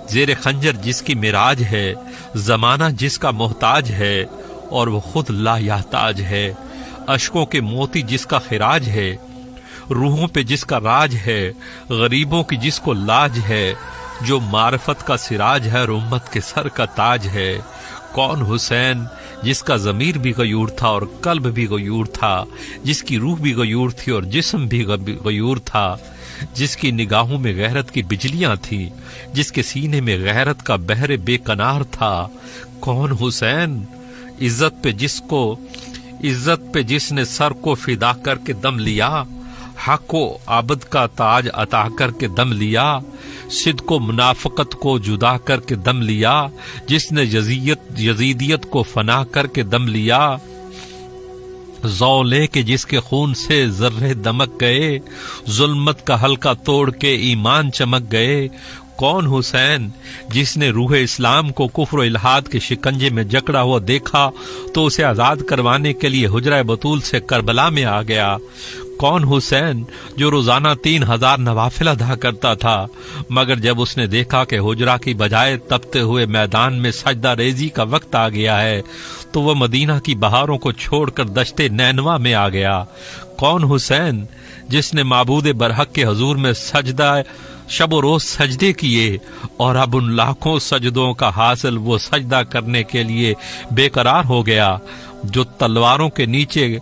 زیر خنجر جس کی معراج ہے، زمانہ جس کا محتاج ہے اور وہ خود لا یحتاج ہے، اشکوں کے موتی جس کا خراج ہے، روحوں پہ جس کا راج ہے، غریبوں کی جس کو لاج ہے، جو معرفت کا سراج ہے اور امت کے سر کا تاج ہے۔ کون حسین جس کا ضمیر بھی غیور تھا اور قلب بھی غیور تھا، جس کی روح بھی غیور تھی اور جسم بھی غیور تھا، جس کی نگاہوں میں غیرت کی بجلیاں تھیں، جس کے سینے میں غیرت کا بحر بے کنار تھا۔ کون حسین عزت پہ جس نے سر کو فدا کر کے دم لیا، حق و عبد کا تاج عطا کر کے دم لیا، صدق و منافقت کو جدا کر کے دم لیا، جس نے یزیدیت کو فنا کر کے دم لیا، ذو لے کے جس کے خون سے ذرے دمک گئے، ظلمت کا حلقہ توڑ کے ایمان چمک گئے۔ کون حسین جس نے روح اسلام کو کفر و الحاد کے شکنجے میں جکڑا ہوا دیکھا تو اسے آزاد کروانے کے لیے حجرہ بطول سے کربلا میں آ گیا۔ کون حسین جو روزانہ 3000 نوافل ادا کرتا تھا، مگر جب اس نے دیکھا کہ حجرہ کی بجائے تپتے ہوئے میدان میں سجدہ ریزی کا وقت آ گیا ہے تو وہ مدینہ کی بہاروں کو چھوڑ کر دشت نینوا میں آ گیا۔ کون حسین جس نے معبود برحق کے حضور میں سجدہ شب و روز سجدے کیے اور اب ان لاکھوں سجدوں کا حاصل وہ سجدہ کرنے کے لیے بے قرار ہو گیا جو تلواروں کے نیچے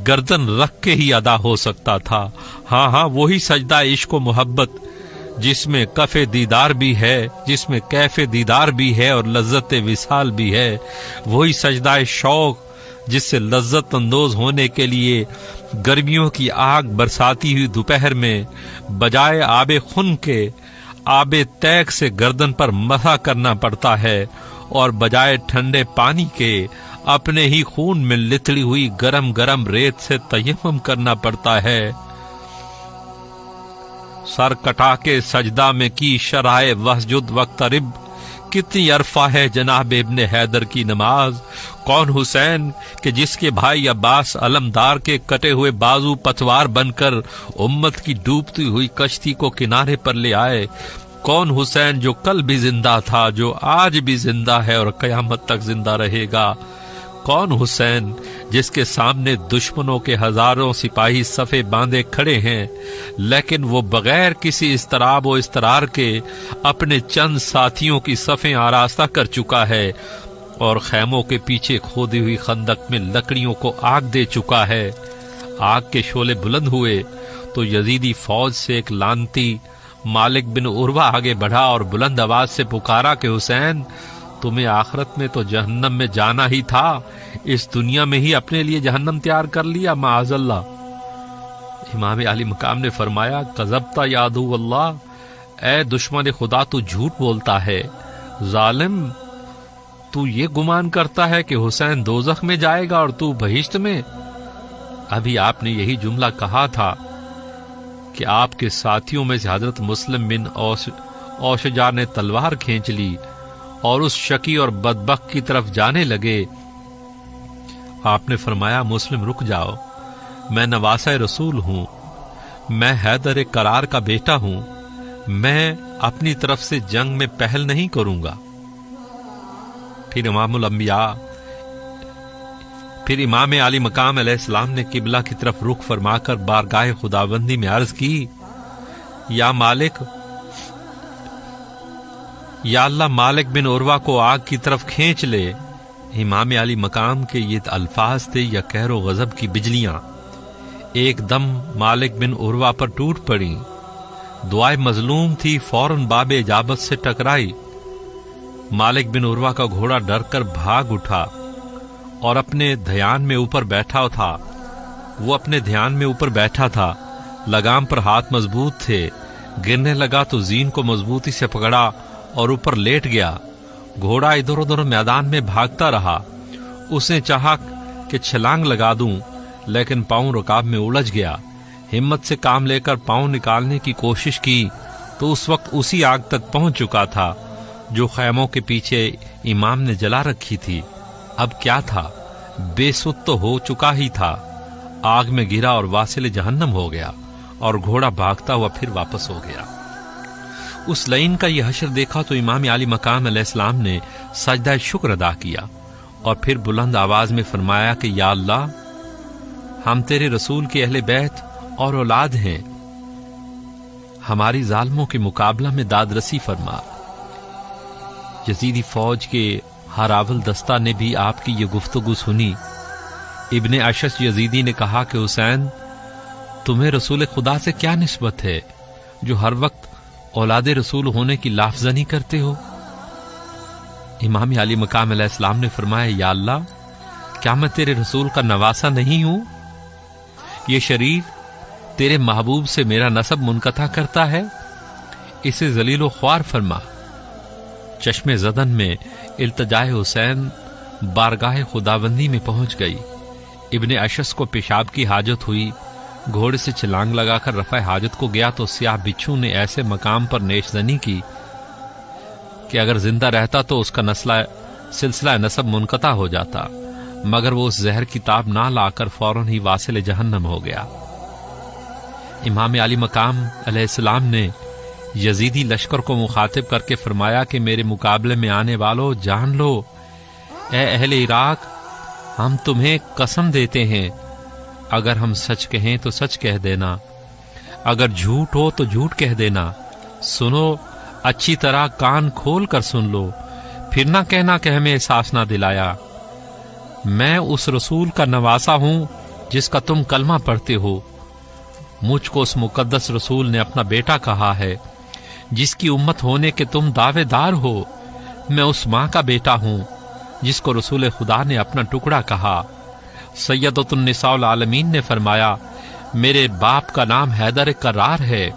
گردن رکھ کے ہی ادا ہو سکتا تھا۔ ہاں وہی سجدہ عشق و محبت جس میں کف دیدار بھی ہے، جس میں کیف دیدار بھی ہے اور لذت وصال بھی ہے، وہی سجدہ شوق جس سے لذت اندوز ہونے کے لیے گرمیوں کی آگ برساتی ہوئی دوپہر میں بجائے آب خون کے آب تیغ سے گردن پر مسح کرنا پڑتا ہے اور بجائے ٹھنڈے پانی کے اپنے ہی خون میں لتڑی ہوئی گرم ریت سے تیمم کرنا پڑتا ہے۔ سر کٹا کے سجدہ میں کی شرائع وسجد وقترب، کتنی عرفہ ہے جناب ابن حیدر کی نماز۔ کون حسین کہ جس کے بھائی عباس علمدار کے کٹے ہوئے بازو پتوار بن کر امت کی ڈوبتی ہوئی کشتی کو کنارے پر لے آئے۔ کون حسین جو کل بھی زندہ تھا، جو آج بھی زندہ ہے اور قیامت تک زندہ رہے گا۔ کون حسین جس کے سامنے دشمنوں کے ہزاروں سپاہی صفے باندھے کھڑے ہیں لیکن وہ بغیر کسی اضطراب و اضطرار کے اپنے چند ساتھیوں کی صفیں آراستہ کر چکا ہے اور خیموں کے پیچھے کھودی ہوئی خندق میں لکڑیوں کو آگ دے چکا ہے۔ آگ کے شعلے بلند ہوئے تو یزیدی فوج سے ایک لانتی مالک بن عروہ آگے بڑھا اور بلند آواز سے پکارا کہ حسین تمہیں آخرت میں تو جہنم میں جانا ہی تھا، اس دنیا میں ہی اپنے لیے جہنم تیار کر لیا معاذ اللہ۔ امام علی مقام نے فرمایا کذبتا یا عدو اللہ، اے دشمن خدا تو جھوٹ بولتا ہے، ظالم تو یہ گمان کرتا ہے کہ حسین دوزخ میں جائے گا اور تو بہشت میں؟ ابھی آپ نے یہی جملہ کہا تھا کہ آپ کے ساتھیوں میں سے حضرت مسلم بن اوشجا نے تلوار کھینچ لی اور اس شقی اور بدبخت کی طرف جانے لگے۔ آپ نے فرمایا مسلم رک جاؤ، میں نواسہ رسول ہوں، میں حیدر کرار کا بیٹا ہوں، میں اپنی طرف سے جنگ میں پہل نہیں کروں گا۔ پھر امام علی مقام علیہ السلام نے قبلہ کی طرف رخ فرما کر بارگاہ خداوندی میں عرض کی، یا مالک، یا اللہ مالک بن عروہ کو آگ کی طرف کھینچ لے۔ امام علی مقام کے یہ الفاظ تھے یا قہر و غضب کی بجلیاں ایک دم مالک بن عروہ پر ٹوٹ پڑیں۔ دعائے مظلوم تھی، فوراً باب اجابت سے ٹکرائی۔ مالک بن عروہ کا گھوڑا ڈر کر بھاگ اٹھا اور اپنے دھیان میں اوپر بیٹھا تھا، لگام پر ہاتھ مضبوط تھے، گرنے لگا تو زین کو مضبوطی سے پکڑا اور اوپر لیٹ گیا۔ گھوڑا ادھر ادھر میدان میں بھاگتا رہا، اس نے چاہا کہ چھلانگ لگا دوں لیکن پاؤں رکاب میں الجھ گیا۔ ہمت سے کام لے کر پاؤں نکالنے کی کوشش کی تو اس وقت اسی آگ تک پہنچ چکا تھا جو خیموں کے پیچھے امام نے جلا رکھی تھی۔ اب کیا تھا، بے سود تو ہو چکا ہی تھا، آگ میں گرا اور واصل جہنم ہو گیا، اور گھوڑا بھاگتا ہوا پھر واپس ہو گیا۔ اس لعین کا یہ حشر دیکھا تو امام علی مقام علیہ السلام نے سجدہ شکر ادا کیا اور پھر بلند آواز میں فرمایا کہ یا اللہ، ہم تیرے رسول کے اہل بیت اور اولاد ہیں، ہماری ظالموں کے مقابلہ میں داد رسی فرما۔ یزیدی فوج کے ہراول دستہ نے بھی آپ کی یہ گفتگو سنی۔ ابن اشش یزیدی نے کہا کہ حسین، تمہیں رسول خدا سے کیا نسبت ہے جو ہر وقت اولاد رسول ہونے کی لافزنی کرتے ہو؟ امام علی مقام علیہ السلام نے فرمایا یا اللہ، کیا میں تیرے رسول کا نواسہ نہیں ہوں؟ یہ شریف تیرے محبوب سے میرا نسب منقطع کرتا ہے، اسے ذلیل و خوار فرما۔ چشم زدن میں التجائے حسین بارگاہ خداوندی میں پہنچ گئی۔ ابن اشس کو پیشاب کی حاجت ہوئی، گھوڑے سے چھلانگ لگا کر رفع حاجت کو گیا تو سیاہ بچھو نے ایسے مقام پر نیشزنی کی کہ اگر زندہ رہتا تو اس کا سلسلہ نسب منقطع ہو جاتا، مگر وہ اس زہر کی تاب نہ لا کر فوراً ہی واصل جہنم ہو گیا۔ امام علی مقام علیہ السلام نے یزیدی لشکر کو مخاطب کر کے فرمایا کہ میرے مقابلے میں آنے والوں جان لو، اے اہل عراق، ہم تمہیں قسم دیتے ہیں، اگر ہم سچ کہیں تو سچ کہہ دینا، اگر جھوٹ ہو تو جھوٹ کہہ دینا۔ سنو، اچھی طرح کان کھول کر سن لو، پھر نہ کہنا کہ ہمیں احساس نہ دلایا۔ میں اس رسول کا نواسہ ہوں جس کا تم کلمہ پڑھتے ہو۔ مجھ کو اس مقدس رسول نے اپنا بیٹا کہا ہے جس کی امت ہونے کے تم دعوے دار ہو۔ میں اس ماں کا بیٹا ہوں جس کو رسول خدا نے اپنا ٹکڑا کہا۔ سیدۃ النساء العالمین نے فرمایا، میرے باپ کا نام حیدر کرار ہے،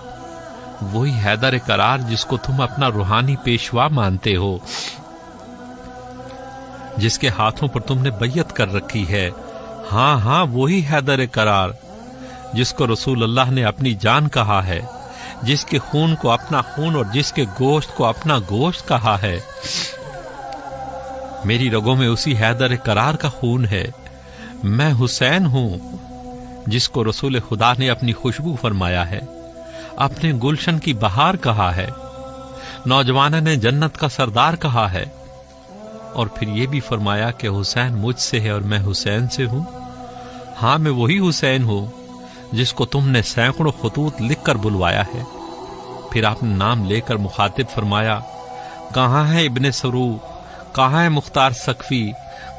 وہی حیدر کرار جس کو تم اپنا روحانی پیشوا مانتے ہو، جس کے ہاتھوں پر تم نے بیعت کر رکھی ہے۔ ہاں وہی حیدر کرار جس کو رسول اللہ نے اپنی جان کہا ہے، جس کے خون کو اپنا خون اور جس کے گوشت کو اپنا گوشت کہا ہے۔ میری رگوں میں اسی حیدر کرار کا خون ہے۔ میں حسین ہوں جس کو رسول خدا نے اپنی خوشبو فرمایا ہے، اپنے گلشن کی بہار کہا ہے، نوجوانوں نے جنت کا سردار کہا ہے، اور پھر یہ بھی فرمایا کہ حسین مجھ سے ہے اور میں حسین سے ہوں۔ ہاں، میں وہی حسین ہوں جس کو تم نے سینکڑوں خطوط لکھ کر بلوایا ہے۔ پھر آپ نے نام لے کر مخاطب فرمایا، کہاں ہے ابن سرو، کہاں ہے مختار سقفی،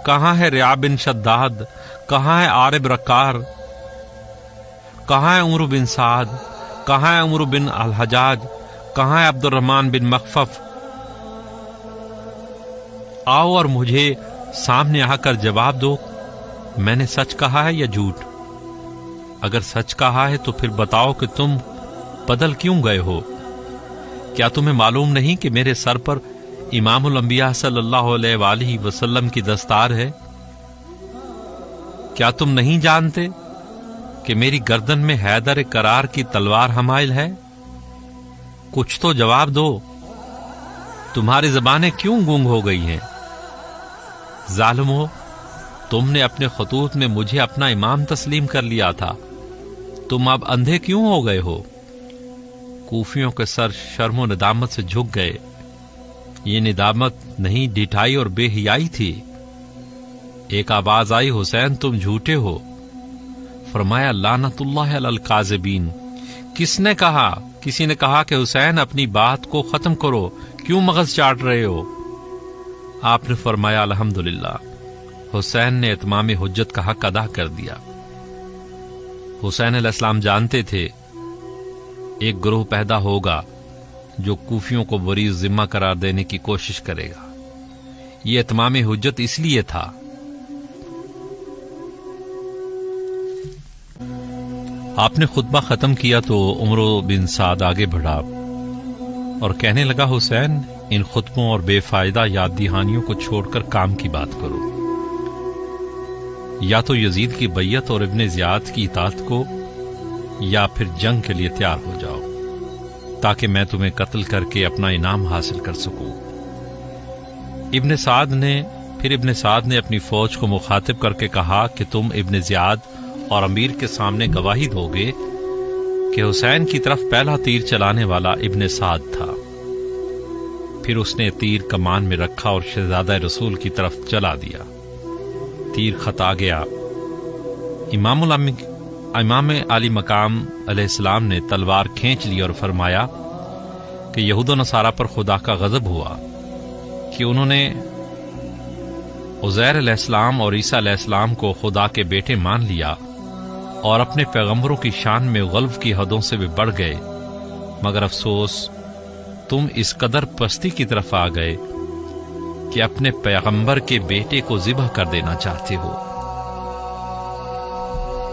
کہاں ہے رعا بن شداد، کہاں ہے عارب رکار، کہاں ہے عمرو بن سعد، کہاں ہے عمرو بن الحجاج، کہاں ہے عبد الرحمن بن مخفف؟ آؤ اور مجھے سامنے آ کر جواب دو، میں نے سچ کہا ہے یا جھوٹ؟ اگر سچ کہا ہے تو پھر بتاؤ کہ تم بدل کیوں گئے ہو؟ کیا تمہیں معلوم نہیں کہ میرے سر پر امام الانبیاء صلی اللہ علیہ وآلہ وسلم کی دستار ہے؟ کیا تم نہیں جانتے کہ میری گردن میں حیدر کرار کی تلوار حمائل ہے؟ کچھ تو جواب دو، تمہاری زبانیں کیوں گونگ ہو گئی ہیں؟ ظالمو، تم نے اپنے خطوط میں مجھے اپنا امام تسلیم کر لیا تھا، تم اب اندھے کیوں ہو گئے ہو؟ کوفیوں کے سر شرم و ندامت سے جھک گئے۔ یہ ندامت نہیں، ڈھٹائی اور بے حیائی تھی۔ ایک آواز آئی، حسین تم جھوٹے ہو۔ فرمایا لعنت اللہ علی الکاذبین۔ کس نے کہا؟ کسی نے کہا کہ حسین اپنی بات کو ختم کرو، کیوں مغز چاٹ رہے ہو؟ آپ نے فرمایا الحمدللہ، حسین نے اتمام حجت کا حق ادا کر دیا۔ حسین علیہ السلام جانتے تھے ایک گروہ پیدا ہوگا جو کوفیوں کو بریء ذمہ قرار دینے کی کوشش کرے گا۔ یہ اتمام حجت اس لیے تھا۔ آپ نے خطبہ ختم کیا تو عمر بن سعد آگے بڑھا اور کہنے لگا، حسین ان خطبوں اور بے فائدہ یاد دہانیوں کو چھوڑ کر کام کی بات کرو۔ یا تو یزید کی بیعت اور ابن زیاد کی اطاعت کو، یا پھر جنگ کے لیے تیار ہو جاؤ تاکہ میں تمہیں قتل کر کے اپنا انعام حاصل کر سکوں۔ ابن سعد نے اپنی فوج کو مخاطب کر کے کہا کہ تم ابن زیاد اور امیر کے سامنے گواہی دو گے کہ حسین کی طرف پہلا تیر چلانے والا ابن سعد تھا۔ پھر اس نے تیر کمان میں رکھا اور شہزادہ رسول کی طرف چلا دیا۔ تیر خطا گیا۔ امام علی مقام علیہ السلام نے تلوار کھینچ لی اور فرمایا کہ یہود و نصارہ پر خدا کا غضب ہوا کہ انہوں نے عزیر علیہ السلام اور عیسیٰ علیہ السلام کو خدا کے بیٹے مان لیا اور اپنے پیغمبروں کی شان میں غلو کی حدوں سے بھی بڑھ گئے، مگر افسوس تم اس قدر پستی کی طرف آ گئے کہ اپنے پیغمبر کے بیٹے کو ذبح کر دینا چاہتے ہو۔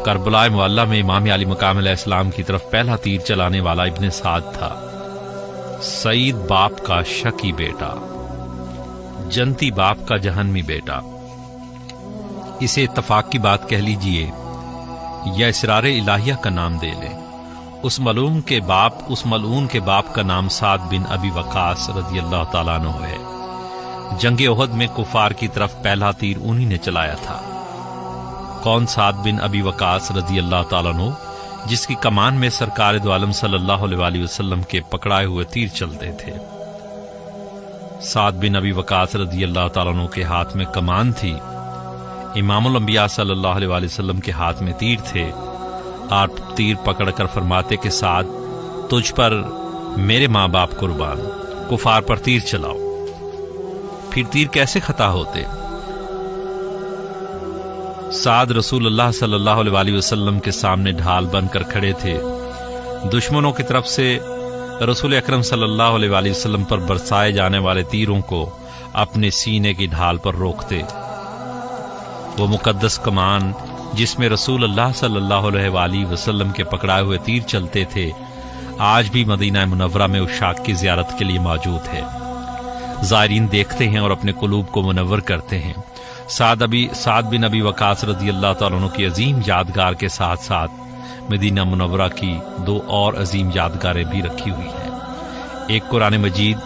کربلا معلی میں امام علی مقام علیہ السلام کی طرف پہلا تیر چلانے والا ابن سعد تھا، سعید باپ کا شکی بیٹا، جنتی باپ کا جہنمی بیٹا۔ اسے اتفاق کی بات کہہ لیجئے یا اسرار الہیہ کا نام دے لیں۔ اس ملعون کے باپ کا نام سعد بن ابی وقاص رضی اللہ تعالیٰ عنہ ہے۔ جنگ احد میں کفار کی طرف پہلا تیر انہی نے چلایا تھا۔ کون؟ سعد بن ابی وقاص رضی اللہ تعالیٰ عنہ، جس کی کمان میں سرکار دو عالم صلی اللہ علیہ وسلم کے پکڑائے ہوئے تیر چلتے تھے۔ سعد بن ابی وقاص رضی اللہ تعالیٰ عنہ کے ہاتھ میں کمان تھی، امام الانبیاء صلی اللہ علیہ وسلم کے ہاتھ میں تیر تھے۔ آپ تیر پکڑ کر فرماتے کہ سعد، تجھ پر میرے ماں باپ قربان، کفار پر تیر چلاؤ۔ پھر تیر کیسے خطا ہوتے؟ سعد رسول اللہ صلی اللہ علیہ وسلم کے سامنے ڈھال بن کر کھڑے تھے۔ دشمنوں کی طرف سے رسول اکرم صلی اللہ علیہ وسلم پر برسائے جانے والے تیروں کو اپنے سینے کی ڈھال پر روکتے۔ وہ مقدس کمان جس میں رسول اللہ صلی اللہ علیہ وسلم کے پکڑائے ہوئے تیر چلتے تھے، آج بھی مدینہ منورہ میں عشاق کی زیارت کے لیے موجود ہے۔ زائرین دیکھتے ہیں اور اپنے قلوب کو منور کرتے ہیں۔ سعد بن ابی وقاص رضی اللہ تعالیٰ عنہ کی عظیم یادگار کے ساتھ ساتھ مدینہ منورہ کی دو اور عظیم یادگاریں بھی رکھی ہوئی ہیں۔ ایک قرآن مجید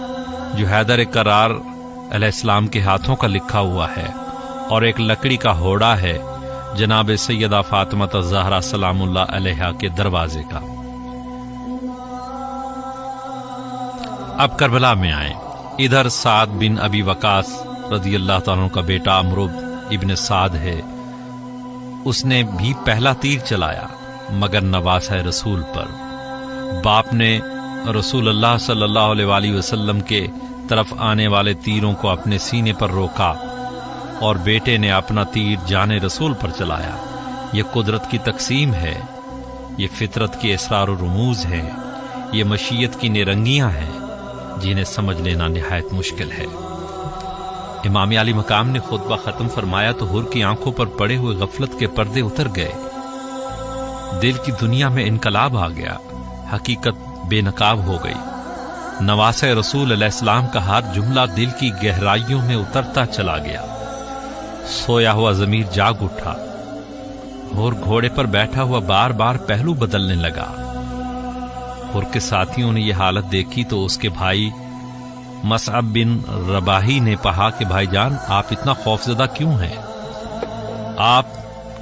جو حیدر کرار علیہ السلام کے ہاتھوں کا لکھا ہوا ہے، اور ایک لکڑی کا ہوڑا ہے جناب سیدہ فاطمہ الزہرا سلام اللہ علیہا کے دروازے کا۔ اب کربلا میں آئیں۔ ادھر سعد بن ابی وقاص رضی اللہ تعالیٰ کا بیٹا عمرو ابن سعد ہے، اس نے بھی پہلا تیر چلایا مگر نواسہ رسول پر۔ باپ نے رسول اللہ صلی اللہ علیہ وسلم کے طرف آنے والے تیروں کو اپنے سینے پر روکا اور بیٹے نے اپنا تیر جان رسول پر چلایا۔ یہ قدرت کی تقسیم ہے، یہ فطرت کی اسرار و رموز ہیں، یہ مشیت کی نرنگیاں ہیں جنہیں سمجھ لینا نہایت مشکل ہے۔ امام علی مقام نے خطبہ ختم فرمایا تو حر کی آنکھوں پر پڑے ہوئے غفلت کے پردے اتر گئے۔ دل کی دنیا میں انقلاب آ گیا، حقیقت بے نقاب ہو گئی۔ نواسہ رسول علیہ السلام کا ہر جملہ دل کی گہرائیوں میں اترتا چلا گیا۔ سویا ہوا ضمیر جاگ اٹھا اور گھوڑے پر بیٹھا ہوا بار بار پہلو بدلنے لگا۔ اور کے ساتھیوں نے یہ حالت دیکھی تو اس کے بھائی مصعب بن رباحی نے کہا کہ بھائی جان، آپ اتنا خوفزدہ کیوں ہیں؟ آپ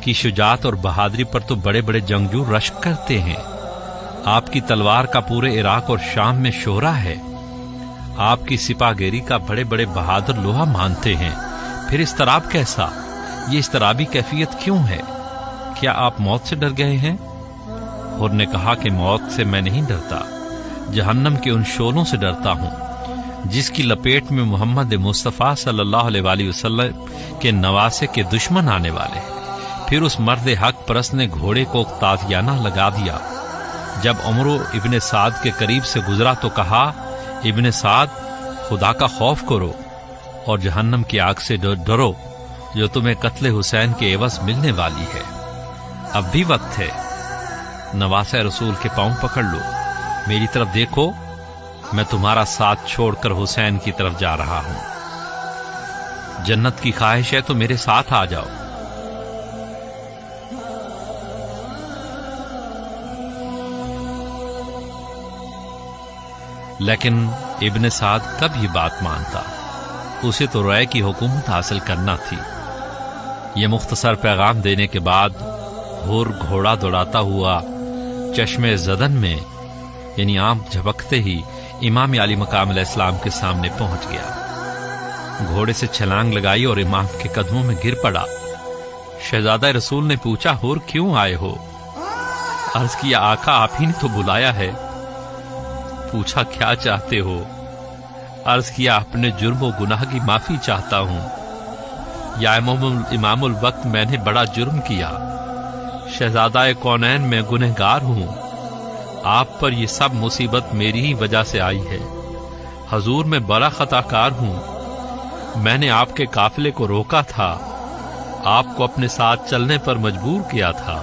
کی شجاعت اور بہادری پر تو بڑے بڑے جنگجو رشک کرتے ہیں، آپ کی تلوار کا پورے عراق اور شام میں شہرہ ہے، آپ کی سپاہ گیری کا بڑے بڑے بہادر لوہا مانتے ہیں، پھر اضطراب کیسا؟ یہ اضطرابی کیفیت کیوں ہے؟ کیا آپ موت سے ڈر گئے ہیں؟ اور نے کہا کہ موت سے میں نہیں ڈرتا، جہنم کے ان شعلوں سے ڈرتا ہوں جس کی لپیٹ میں محمد مصطفیٰ صلی اللہ علیہ وآلہ وسلم کے نواسے کے دشمن آنے والے ہیں۔ پھر اس مرد حق پرست نے گھوڑے کو تازیانہ لگا دیا۔ جب عمر ابن سعد کے قریب سے گزرا تو کہا، ابن سعد، خدا کا خوف کرو اور جہنم کی آگ سے ڈرو جو تمہیں قتل حسین کے عوض ملنے والی ہے۔ اب بھی وقت ہے، نواسہ رسول کے پاؤں پکڑ لو، میری طرف دیکھو، میں تمہارا ساتھ چھوڑ کر حسین کی طرف جا رہا ہوں۔ جنت کی خواہش ہے تو میرے ساتھ آ جاؤ۔ لیکن ابن سعد کب یہ بات مانتا؟ اسے تو رائے کی حکومت حاصل کرنا تھی۔ یہ مختصر پیغام دینے کے بعد ہور گھوڑا دوڑاتا ہوا چشمے زدن میں یعنی آنکھ جھپکتے ہی امام علی مقام علیہ السلام کے سامنے پہنچ گیا۔ گھوڑے سے چھلانگ لگائی اور امام کے قدموں میں گر پڑا۔ شہزادہ رسول نے پوچھا، ہور کیوں آئے ہو؟ عرض کیا، آقا آپ ہی نے تو بلایا ہے۔ پوچھا، کیا چاہتے ہو؟ عرض کیا، اپنے جرم و گناہ کی معافی چاہتا ہوں۔ یا امام الوقت، میں نے بڑا جرم کیا، شہزادہ کونین میں گنہگار ہوں، آپ پر یہ سب مصیبت میری ہی وجہ سے آئی ہے۔ حضور میں بڑا خطا کار ہوں، میں نے آپ کے قافلے کو روکا تھا، آپ کو اپنے ساتھ چلنے پر مجبور کیا تھا۔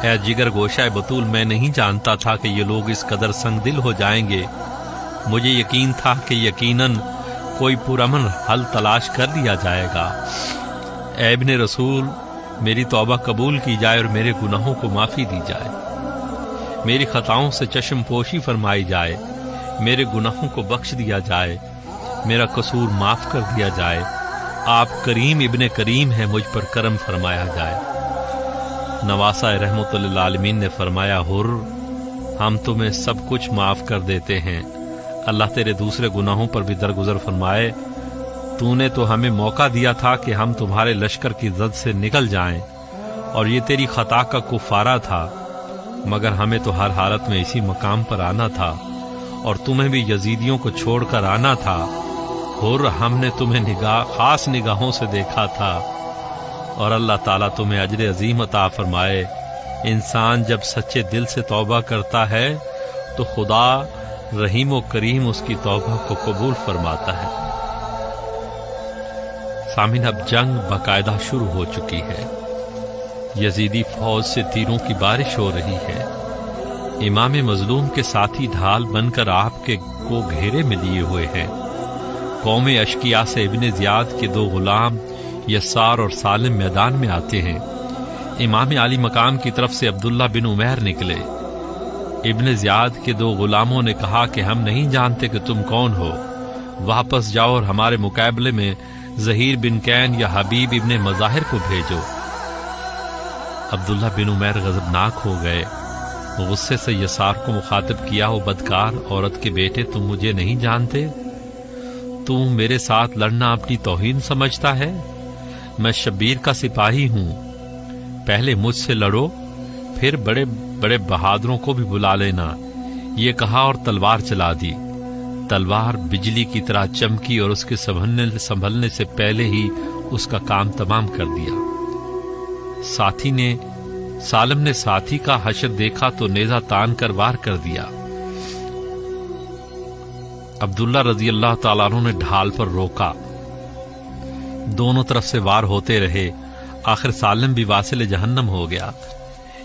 اے جگر گوشہ بطول، میں نہیں جانتا تھا کہ یہ لوگ اس قدر سنگ دل ہو جائیں گے۔ مجھے یقین تھا کہ یقیناً کوئی پرامن حل تلاش کر لیا جائے گا۔ اے ابن رسول، میری توبہ قبول کی جائے اور میرے گناہوں کو معافی دی جائے، میری خطاؤں سے چشم پوشی فرمائی جائے، میرے گناہوں کو بخش دیا جائے، میرا قصور معاف کر دیا جائے۔ آپ کریم ابن کریم ہیں، مجھ پر کرم فرمایا جائے۔ نواسہ رحمت للعالمین نے فرمایا، ہر ہم تمہیں سب کچھ معاف کر دیتے ہیں، اللہ تیرے دوسرے گناہوں پر بھی درگزر فرمائے۔ تو نے تو ہمیں موقع دیا تھا کہ ہم تمہارے لشکر کی زد سے نکل جائیں، اور یہ تیری خطا کا کفارہ تھا، مگر ہمیں تو ہر حالت میں اسی مقام پر آنا تھا، اور تمہیں بھی یزیدیوں کو چھوڑ کر آنا تھا۔ اور ہم نے تمہیں خاص نگاہوں سے دیکھا تھا، اور اللہ تعالیٰ تمہیں اجر عظیم عطا فرمائے۔ انسان جب سچے دل سے توبہ کرتا ہے تو خدا رحیم و کریم اس کی توبہ کو قبول فرماتا ہے۔ سامعین، اب جنگ باقاعدہ شروع ہو چکی ہے، یزیدی فوج سے تیروں کی بارش ہو رہی ہے۔ امام مظلوم کے ساتھی ڈھال بن کر آپ کے کو گھیرے میں لیے ہوئے ہیں۔ قوم اشقیاء سے ابن زیاد کے دو غلام یسار اور سالم میدان میں آتے ہیں۔ امام علی مقام کی طرف سے عبداللہ بن عمیر نکلے۔ ابن زیاد کے دو غلاموں نے کہا کہ ہم نہیں جانتے کہ تم کون ہو، واپس جاؤ اور ہمارے مقابلے میں زہیر بن کین یا حبیب ابن مظاہر کو بھیجو۔ عبداللہ بن عمیر غضبناک ہو گئے، غصے سے یسار کو مخاطب کیا، وہ بدکار عورت کے بیٹے، تم مجھے نہیں جانتے؟ تم میرے ساتھ لڑنا اپنی توہین سمجھتا ہے؟ میں شبیر کا سپاہی ہوں، پہلے مجھ سے لڑو، پھر بڑے بڑے بہادروں کو بھی بلا لینا۔ یہ کہا اور تلوار چلا دی۔ تلوار بجلی کی طرح چمکی اور اس کے سنبھلنے سے پہلے ہی اس کا کام تمام کر دیا۔ سالم نے ساتھی کا حشر دیکھا تو نیزہ تان کر وار کر دیا۔ عبداللہ رضی اللہ تعالیٰ عنہ نے ڈھال پر روکا، دونوں طرف سے وار ہوتے رہے، آخر سالم بھی واصل جہنم ہو گیا۔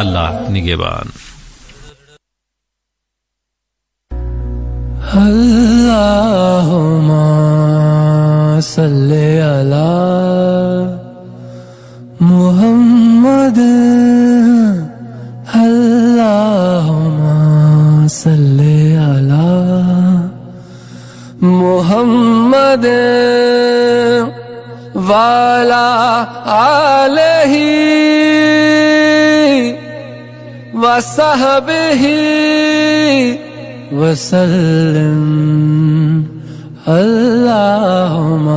اللہ نگہبان۔ اللہم صلی علی محمد، اللہم صلی علی محمد وعلی آلہ وصحبہ وسلم۔ اللہم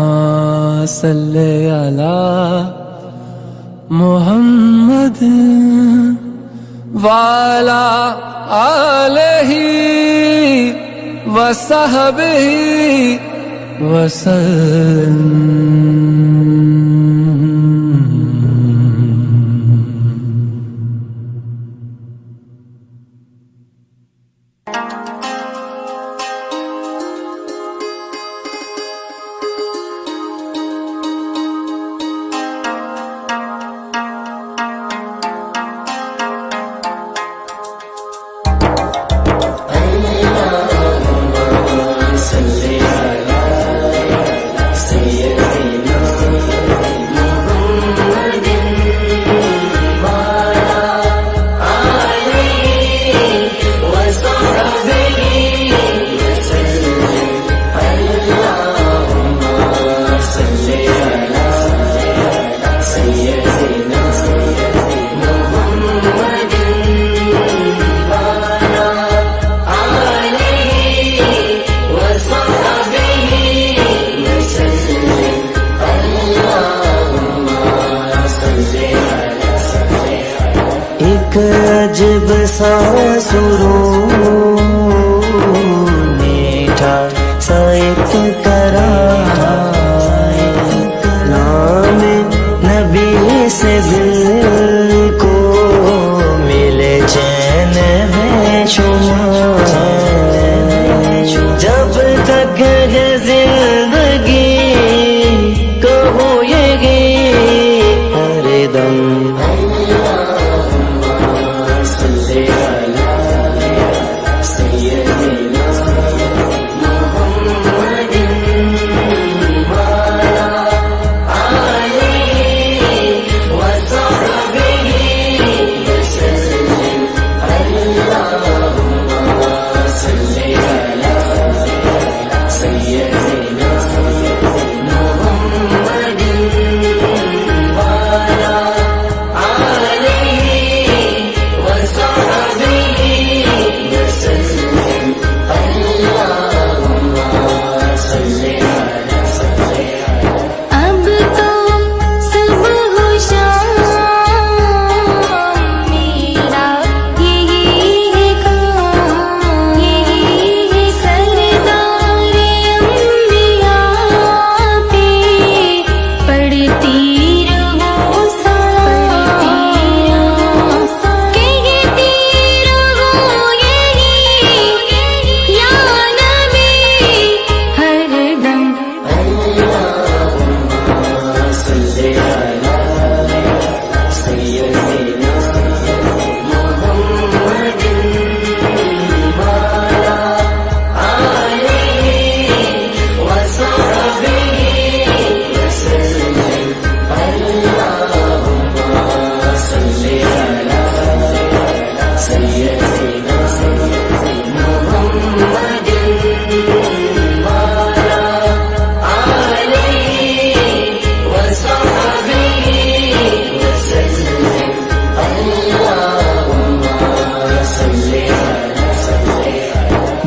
صلی علی محمد وعلی آلہ وصحبہ وسلم۔ عجب سا سرور میٹھا سا ایک قرار، نام نبی سے دل کو ملے چین ہے شمار، جب تک ہے زندگی کہو یہی ہر دم۔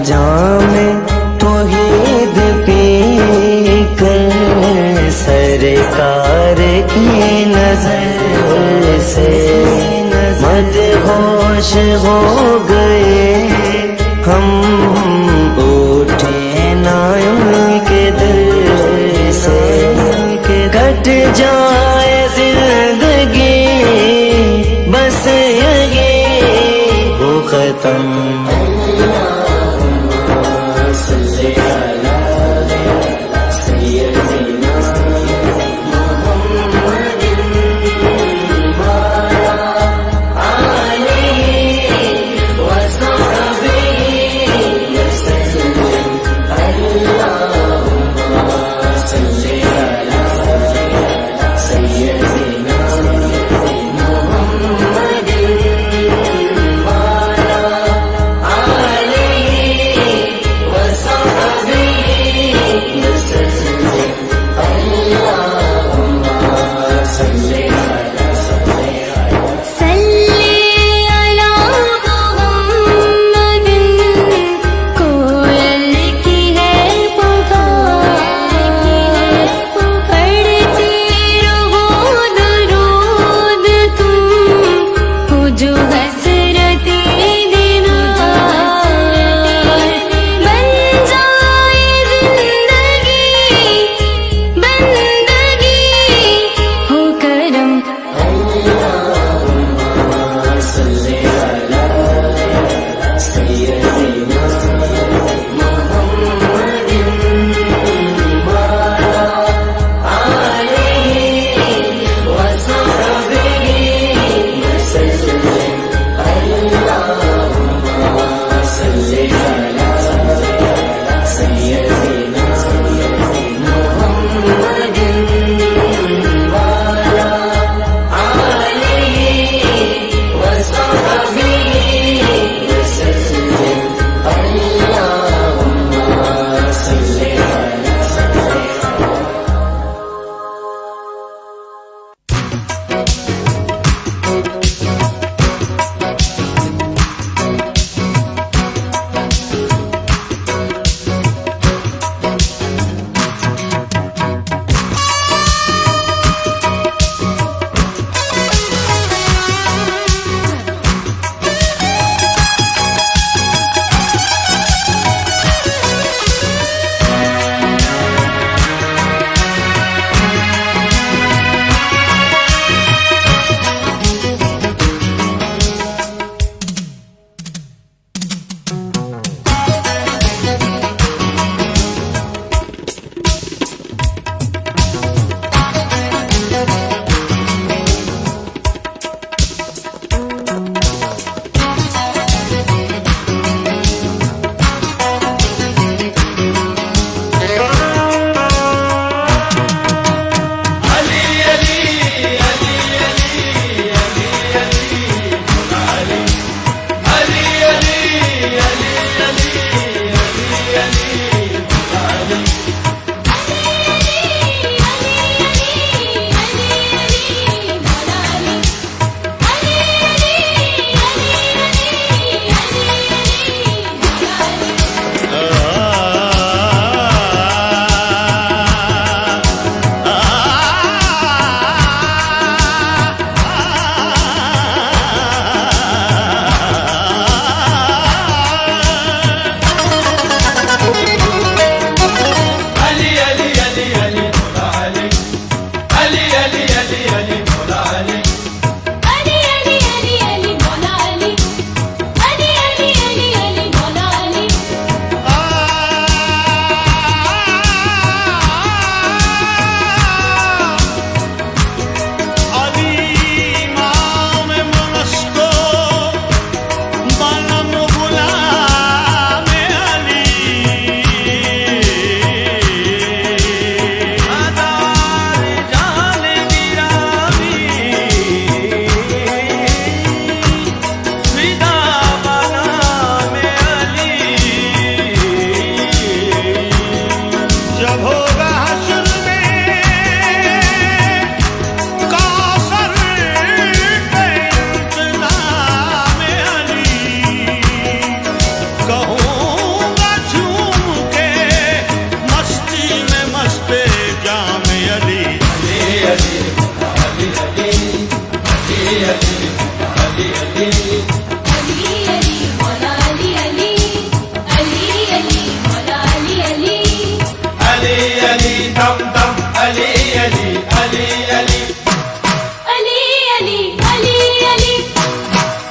جام توحید پی کر سرکار کی نظر سے مدہوش ہو گئے ہم، اٹھے نا ان کے دل سے، کٹ جائے زندگی بس یہی ہو ختم۔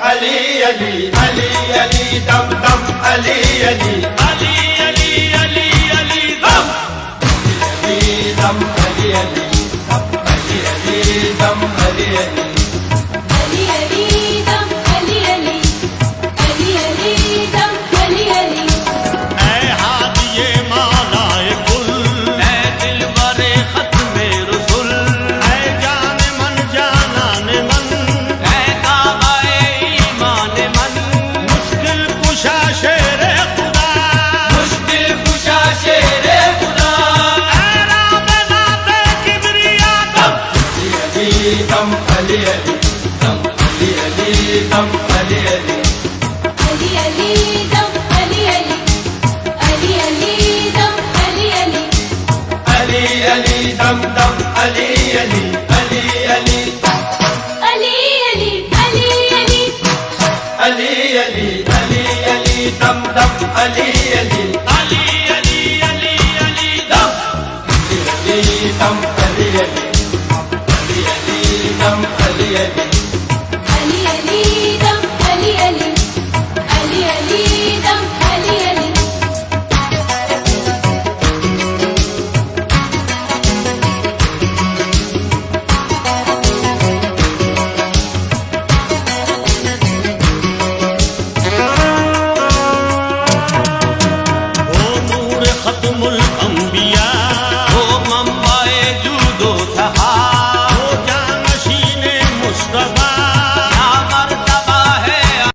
Ali, Ali, Ali, Ali, dum dum, Ali, Ali.